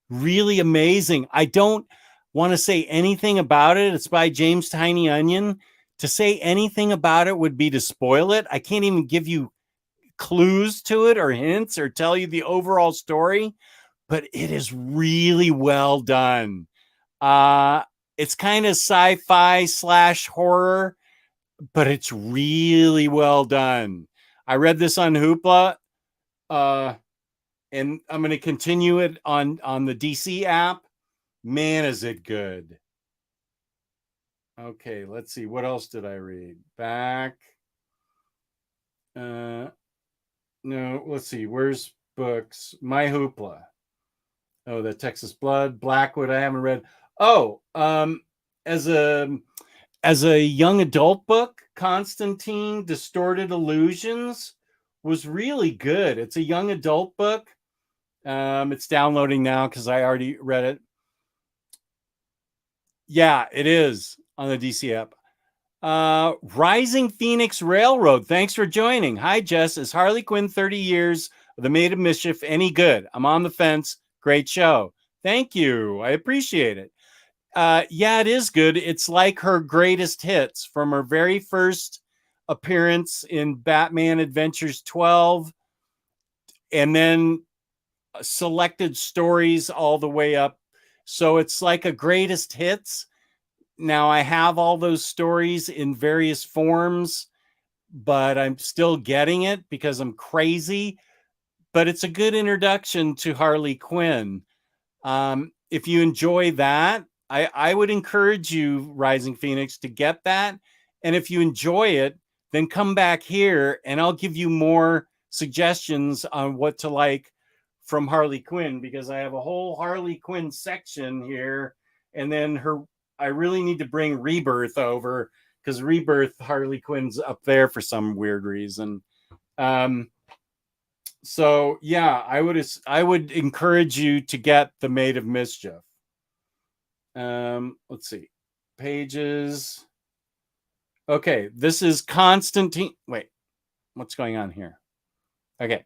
Really amazing. I don't want to say anything about it. It's by James Tiny Onion. To say anything about it would be to spoil it. I can't even give you clues to it or hints or tell you the overall story, but it is really well done. It's kind of sci-fi / horror, but it's really well done. I read this on Hoopla, and I'm going to continue it on the DC app. Man, is it good. Okay, let's see. What else did I read? Back. No, let's see. Where's books? My Hoopla. Oh, the Texas Blood, Blackwood. I haven't read. Oh, as a young adult book, Constantine: Distorted Illusions was really good. It's a young adult book. It's downloading now because I already read it. Yeah, it is on the DC app. Rising Phoenix Railroad. Thanks for joining. Hi, Jess. Is Harley Quinn 30 Years of the Maid of Mischief any good? I'm on the fence. Great show. Thank you. I appreciate it. Yeah, it is good. It's like her greatest hits from her very first appearance in Batman Adventures 12, and then selected stories all the way up. So it's like a greatest hits. Now I have all those stories in various forms, but I'm still getting it because I'm crazy. But it's a good introduction to Harley Quinn. If you enjoy that, I would encourage you, Rising Phoenix, to get that. And if you enjoy it, then come back here and I'll give you more suggestions on what to like from Harley Quinn, because I have a whole Harley Quinn section here. And then I really need to bring Rebirth over, because Rebirth Harley Quinn's up there for some weird reason. So yeah, I would encourage you to get the Maid of Mischief. Let's see. Pages. Okay, this is Constantine. Wait, what's going on here? Okay.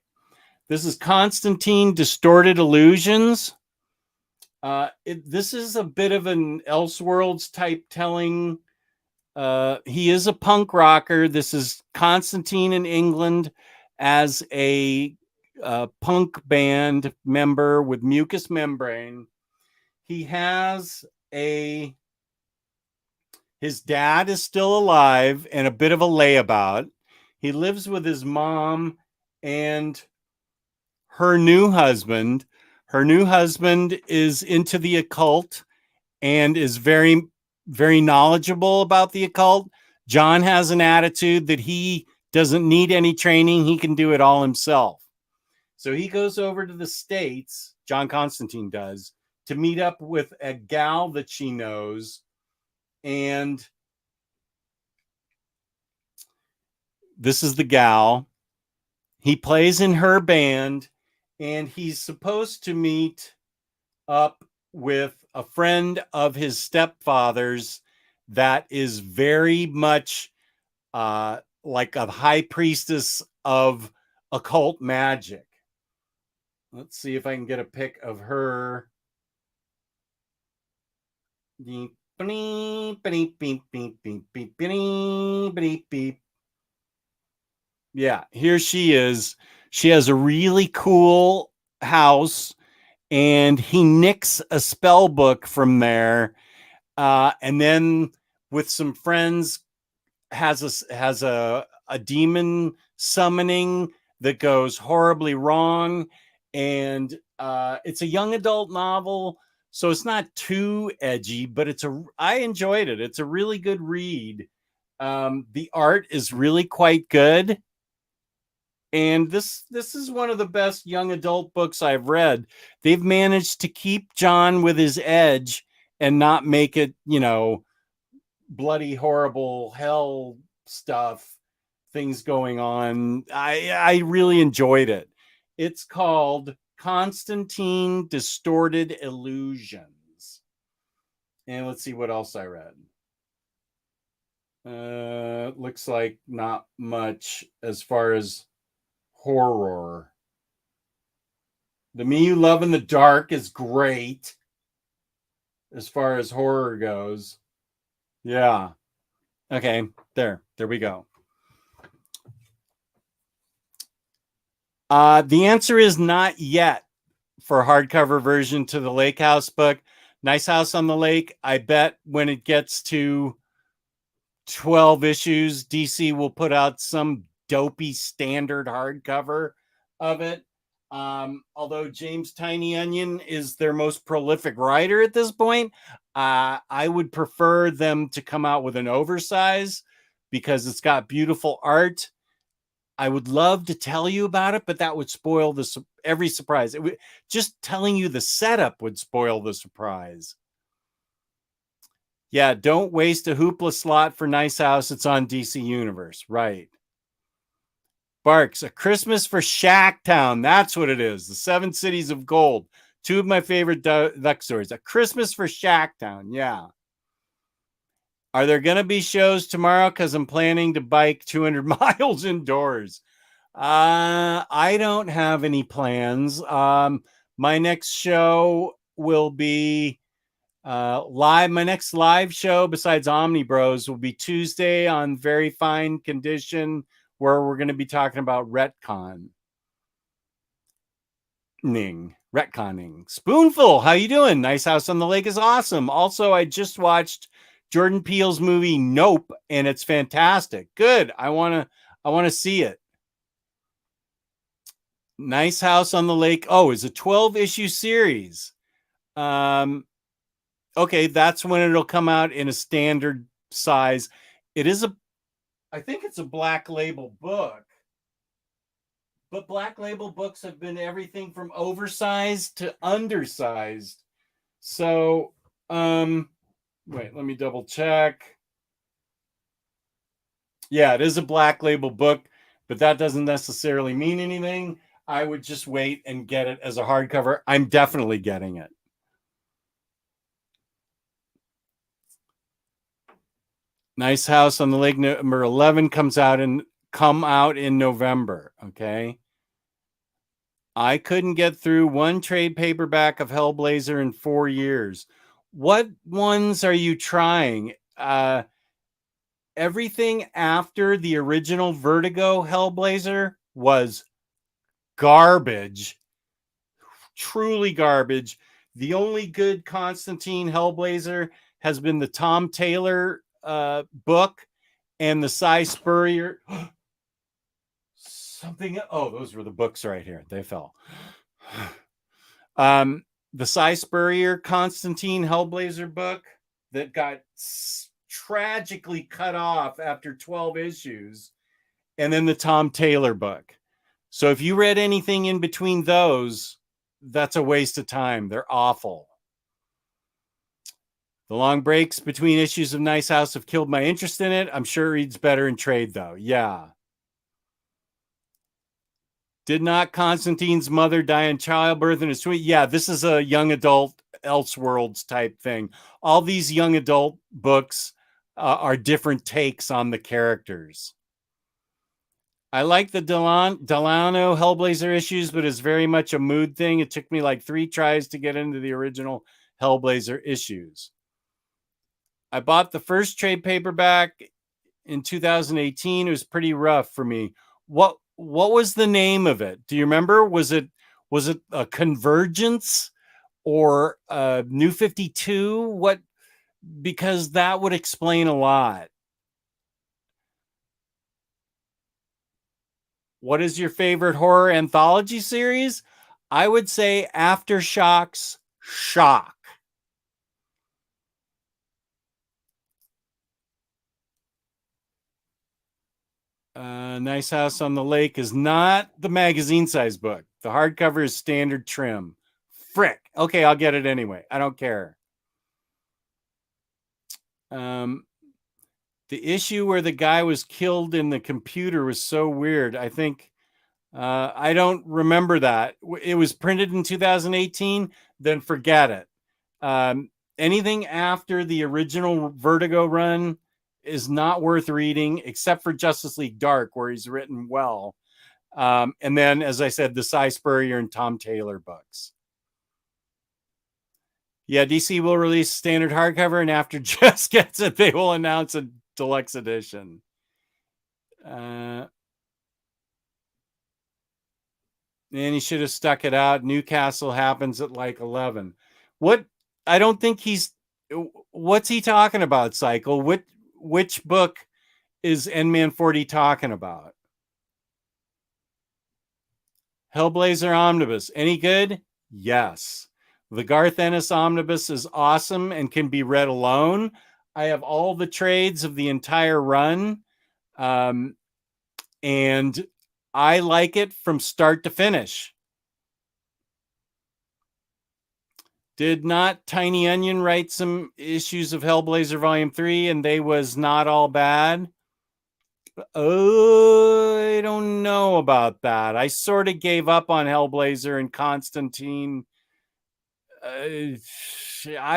This is Constantine: Distorted Illusions. This is a bit of an Elseworlds type telling. He is a punk rocker. This is Constantine in England as a punk band member with mucous membrane. He has his dad is still alive and a bit of a layabout. He lives with his mom and her new husband. Her new husband is into the occult and is very, very knowledgeable about the occult. John has an attitude that he doesn't need any training. He can do it all himself. So he goes over to the States, John Constantine does, to meet up with a gal that she knows. And this is the gal. He plays in her band, and he's supposed to meet up with a friend of his stepfather's that is very much like a high priestess of occult magic. Let's see if I can get a pic of her. Yeah, here she is. She has a really cool house, and he nicks a spell book from there, and then with some friends has a demon summoning that goes horribly wrong. And it's a young adult novel, so it's not too edgy, but I enjoyed it. It's a really good read. The art is really quite good. And this is one of the best young adult books I've read. They've managed to keep John with his edge and not make it, bloody, horrible hell stuff, things going on. I really enjoyed it. It's called Constantine Distorted Illusions. And let's see what else I read. Looks like not much as far as horror. The Me You Love in the Dark is great as far as horror goes. Yeah. Okay, there we go. The answer is not yet for hardcover version to the Lake House book. Nice House on the Lake. I bet when it gets to 12 issues, DC will put out some dopey standard hardcover of it. Although James Tiny Onion is their most prolific writer at this point, I would prefer them to come out with an oversize because it's got beautiful art. I would love to tell you about it, but that would spoil every surprise. Just telling you the setup would spoil the surprise. Yeah, don't waste a hoopla slot for Nice House. It's on DC Universe, right? Barks, A Christmas for Shacktown. That's what it is. The Seven Cities of Gold. Two of my favorite duck stories. A Christmas for Shacktown. Yeah. Are there going to be shows tomorrow? Because I'm planning to bike 200 miles indoors. I don't have any plans. My next show will be live. My next live show besides Omni Bros will be Tuesday on Very Fine Condition, where we're going to be talking about retconning. Spoonful, how you doing? Nice House on the Lake is awesome. Also, I just watched Jordan Peele's movie Nope, and it's fantastic. Good. I want to see it. Nice House on the Lake. Oh, it's a 12-issue series. Okay, that's when it'll come out in a standard size. I think it's a Black Label book. But Black Label books have been everything from oversized to undersized. So, wait, let me double check. Yeah, it is a Black Label book, but that doesn't necessarily mean anything. I would just wait and get it as a hardcover. I'm definitely getting it. Nice House on the Lake number 11 come out in November. Okay. I couldn't get through one trade paperback of Hellblazer in 4 years. What ones are you trying? Everything after the original Vertigo Hellblazer was garbage. Truly garbage. The only good Constantine Hellblazer has been the Tom Taylor book and the Cy Spurrier. Those were the books right here. They fell. The Cy Spurrier Constantine Hellblazer book that got tragically cut off after 12 issues, and then the Tom Taylor book. So if you read anything in between those, that's a waste of time. They're awful. The long breaks between issues of Nice House have killed my interest in it. I'm sure it reads better in trade, though. Yeah. Did not Constantine's mother die in childbirth in a suite? Yeah, this is a young adult Elseworlds type thing. All these young adult books are different takes on the characters. I like the Delano Hellblazer issues, but it's very much a mood thing. It took me like 3 tries to get into the original Hellblazer issues. I bought the first trade paperback in 2018. It was pretty rough for me. What was the name of it? Do you remember? Was it a Convergence or New 52? What? Because that would explain a lot. What is your favorite horror anthology series? I would say Aftershocks Shock. Nice House on the Lake is not the magazine size book. The hardcover is standard trim. Frick. Okay, I'll get it anyway. I don't care. The issue where the guy was killed in the computer was so weird. I think I don't remember that. It was printed in 2018. Then forget it. Anything after the original Vertigo run is not worth reading, except for Justice League Dark, where he's written well. And then, as I said, the Cy Spurrier and Tom Taylor books. Yeah, DC will release standard hardcover, and after Jess gets it, they will announce a deluxe edition. And he should have stuck it out. Newcastle happens at like 11. What? I don't think he's. What's he talking about, Cycle? Which book is N-Man 40 talking about? Hellblazer Omnibus. Any good? Yes. The Garth Ennis Omnibus is awesome and can be read alone. I have all the trades of the entire run. And I like it from start to finish. Did not Tiny Onion write some issues of Hellblazer Volume 3 and they was not all bad? Oh, I don't know about that. I sort of gave up on Hellblazer and Constantine. I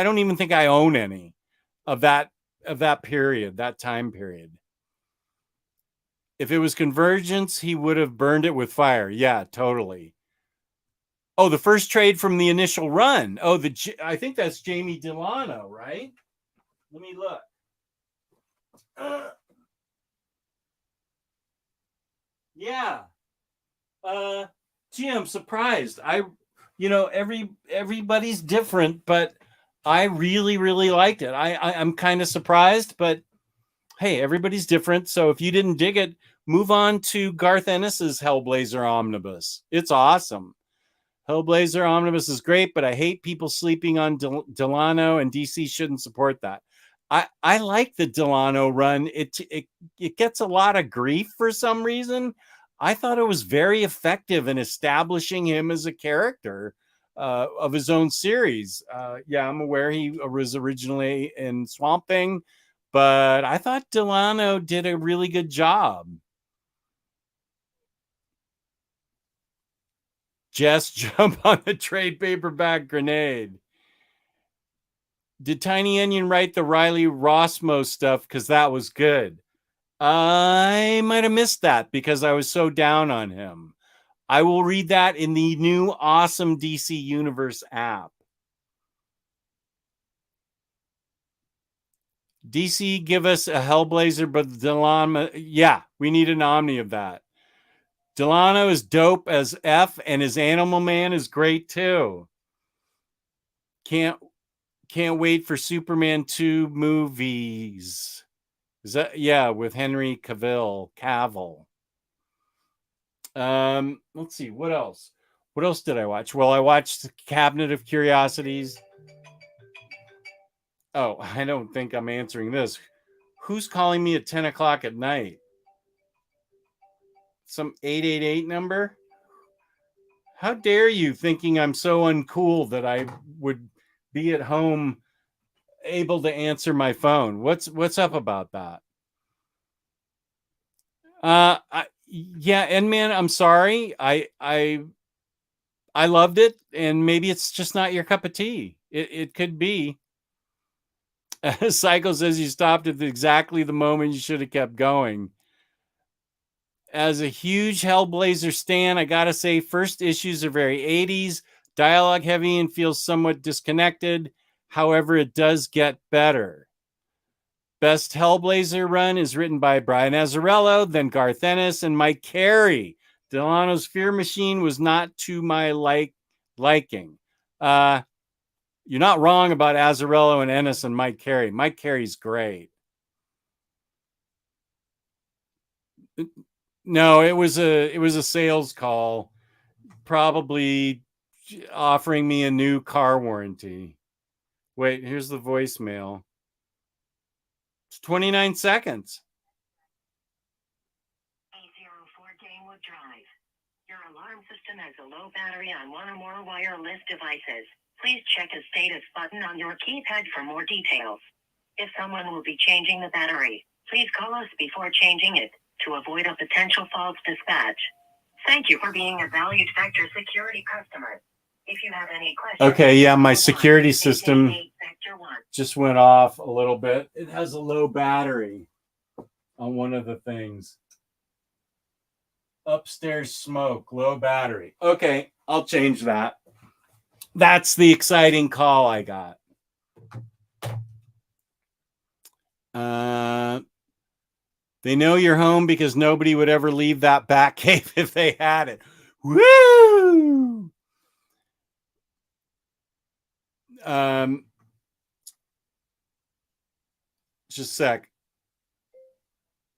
don't even think I own any of that period, that time period. If it was Convergence, he would have burned it with fire. Yeah, totally. Oh, the first trade from the initial run. Oh, I think that's Jamie Delano, right? Let me look. Yeah. Gee, I'm surprised. Everybody's different, but I really, really liked it. I'm kind of surprised, but hey, everybody's different. So if you didn't dig it, move on to Garth Ennis's Hellblazer Omnibus. It's awesome. Hellblazer Omnibus is great, but I hate people sleeping on Delano, and DC shouldn't support that. I like the Delano run. It gets a lot of grief for some reason. I thought it was very effective in establishing him as a character of his own series. Yeah, I'm aware he was originally in Swamp Thing, but I thought Delano did a really good job. Just jump on the trade paperback grenade. Did Tiny Onion write the Riley Rossmo stuff? Because that was good. I might have missed that because I was so down on him. I will read that in the new awesome DC Universe app. DC, give us a Hellblazer, but Delano, yeah, we need an Omni of that. Delano is dope as F, and his Animal Man is great too. Can't wait for Superman 2 movies. Is that, yeah, with Henry Cavill. Let's see, what else? What else did I watch? Well, I watched Cabinet of Curiosities. Oh, I don't think I'm answering this. Who's calling me at 10 o'clock at night? Some 888 number? How dare you, thinking I'm so uncool that I would be at home able to answer my phone? What's up about that? Yeah, N-Man, I'm sorry. I loved it, and maybe it's just not your cup of tea. It could be. Cycle says you stopped at exactly the moment you should have kept going. As a huge Hellblazer stan, I gotta say, first issues are very 80s, dialogue heavy, and feels somewhat disconnected. However, it does get better. Best Hellblazer run is written by Brian Azzarello, then Garth Ennis, and Mike Carey. Delano's Fear Machine was not to my liking. You're not wrong about Azzarello and Ennis and Mike Carey. Mike Carey's great. No, it was a sales call, probably offering me a new car warranty. Wait, here's the voicemail. It's 29 seconds. 804 Gamewood Drive. Your alarm system has a low battery on one or more wireless devices. Please check a status button on your keypad for more details. If someone will be changing the battery, Please call us before changing it to avoid a potential false dispatch. Thank you for being a valued Vector security customer. If you have any questions... Okay, yeah, my call security 1-888 system Vector 1. just went off a little bit. It has a low battery on one of the things. Upstairs smoke, low battery. Okay, I'll change that. That's the exciting call I got. They know you're home because nobody would ever leave that BatCave if they had it. Woo! Just a sec.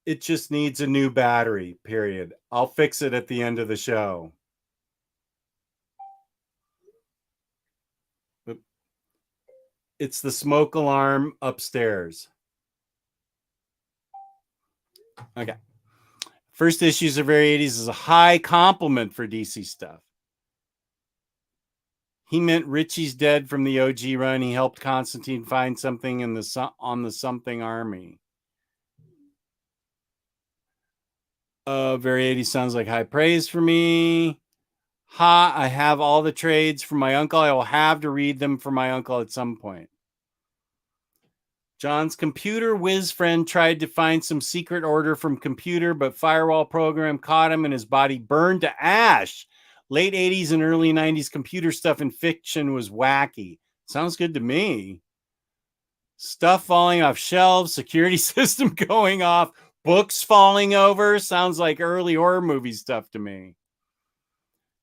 It just needs a new battery, period. I'll fix it at the end of the show. It's the smoke alarm upstairs. Okay. First issues of Very 80s is a high compliment for DC stuff. He meant Richie's dead from the OG run. He helped Constantine find something in on the something army. Very 80s sounds like high praise for me. I have all the trades from my uncle. I will have to read them for my uncle at some point. John's computer whiz friend tried to find some secret order from computer, but firewall program caught him and his body burned to ash. Late 80s and early 90s computer stuff in fiction was wacky. Sounds good to me. Stuff falling off shelves, security system going off, books falling over. Sounds like early horror movie stuff to me.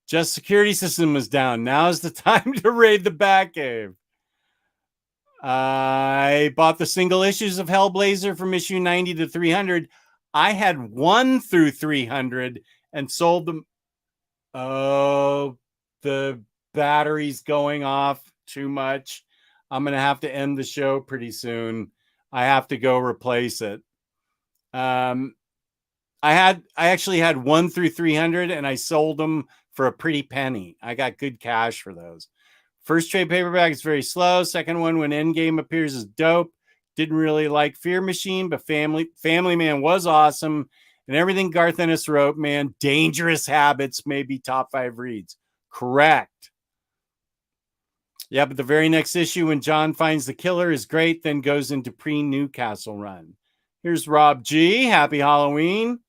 Just security system was down. Now's the time to raid the BatCave. I bought the single issues of Hellblazer from issue 90 to 300. I had 1 through 300 and sold them. Oh, the battery's going off too much. I'm going to have to end the show pretty soon. I have to go replace it. I actually had 1 through 300 and I sold them for a pretty penny. I got good cash for those. First trade paperback is very slow. Second one, when Endgame appears, is dope. Didn't really like Fear Machine, but Family Man was awesome. And everything Garth Ennis wrote, man, Dangerous Habits may be top 5 reads. Correct. Yeah, but the very next issue, when John finds the killer, is great, then goes into pre-Newcastle run. Here's Rob G. Happy Halloween.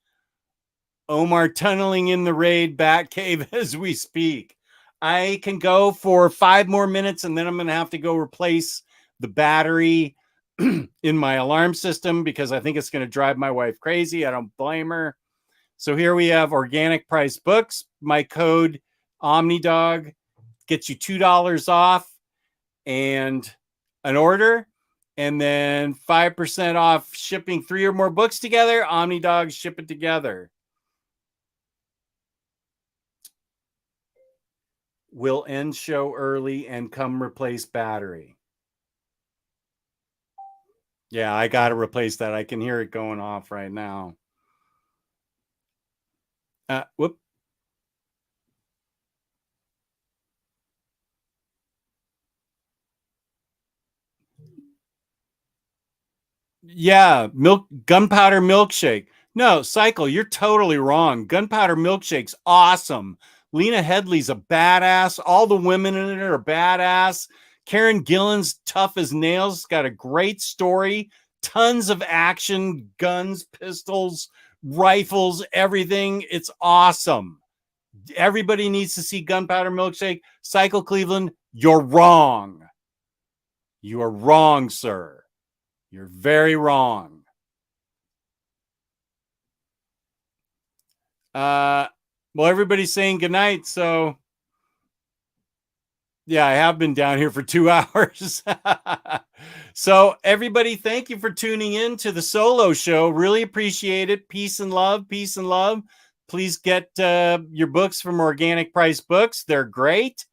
Omar tunneling in the raid BatCave as we speak. I can go for 5 more minutes and then I'm going to have to go replace the battery in my alarm system because I think it's going to drive my wife crazy. I don't blame her. So here we have organic price books. My code Omnidog gets you $2 off and an order, and then 5% off shipping 3 or more books together. Omnidog ship it together. Will end show early and come replace battery. Yeah, I got to replace that. I can hear it going off right now. Whoop. Yeah, gunpowder milkshake. No, Cycle, you're totally wrong. Gunpowder milkshake's awesome. Lena Headley's a badass. All the women in it are badass. Karen Gillan's tough as nails. Got a great story. Tons of action, guns, pistols, rifles, everything. It's awesome. Everybody needs to see Gunpowder Milkshake. Cycle Cleveland, you're wrong. You are wrong, sir. You're very wrong. Well, everybody's saying goodnight, so yeah, I have been down here for 2 hours. So everybody, thank you for tuning in to the solo show. Really appreciate it. Peace and love. Peace and love. Please get your books from Organic Price Books. They're great.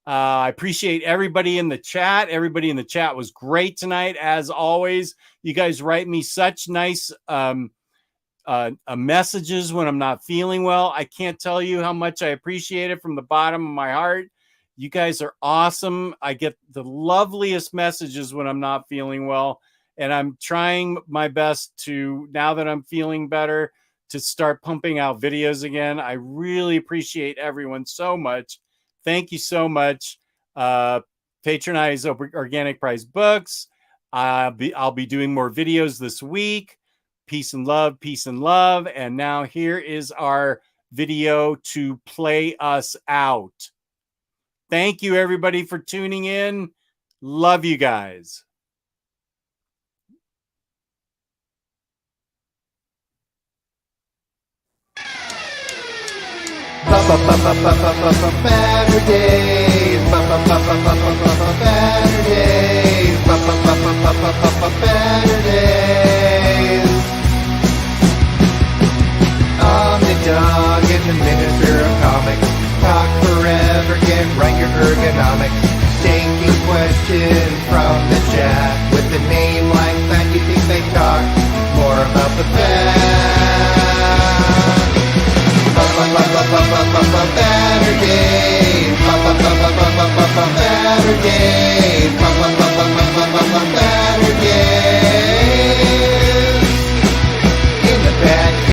I appreciate everybody in the chat. Everybody in the chat was great tonight, as always. You guys write me such nice messages when I'm not feeling well. I can't tell you how much I appreciate it from the bottom of my heart. You guys are awesome. I get the loveliest messages when I'm not feeling well, and I'm trying my best to, now that I'm feeling better, to start pumping out videos again. I really appreciate everyone so much. Thank you so much. Patronize Organic Prize Books. I'll be doing more videos this week. Peace and love, peace and love. And now here is our video to play us out. Thank you, everybody, for tuning in. Love you guys. Baturdays, Baturdays. Omnidog in the Minister of Comics. Talk forever, get right your ergonomics. Taking questions from the chat. With a name like that, you think they talk more about the bat. Baturdays, Baturdays.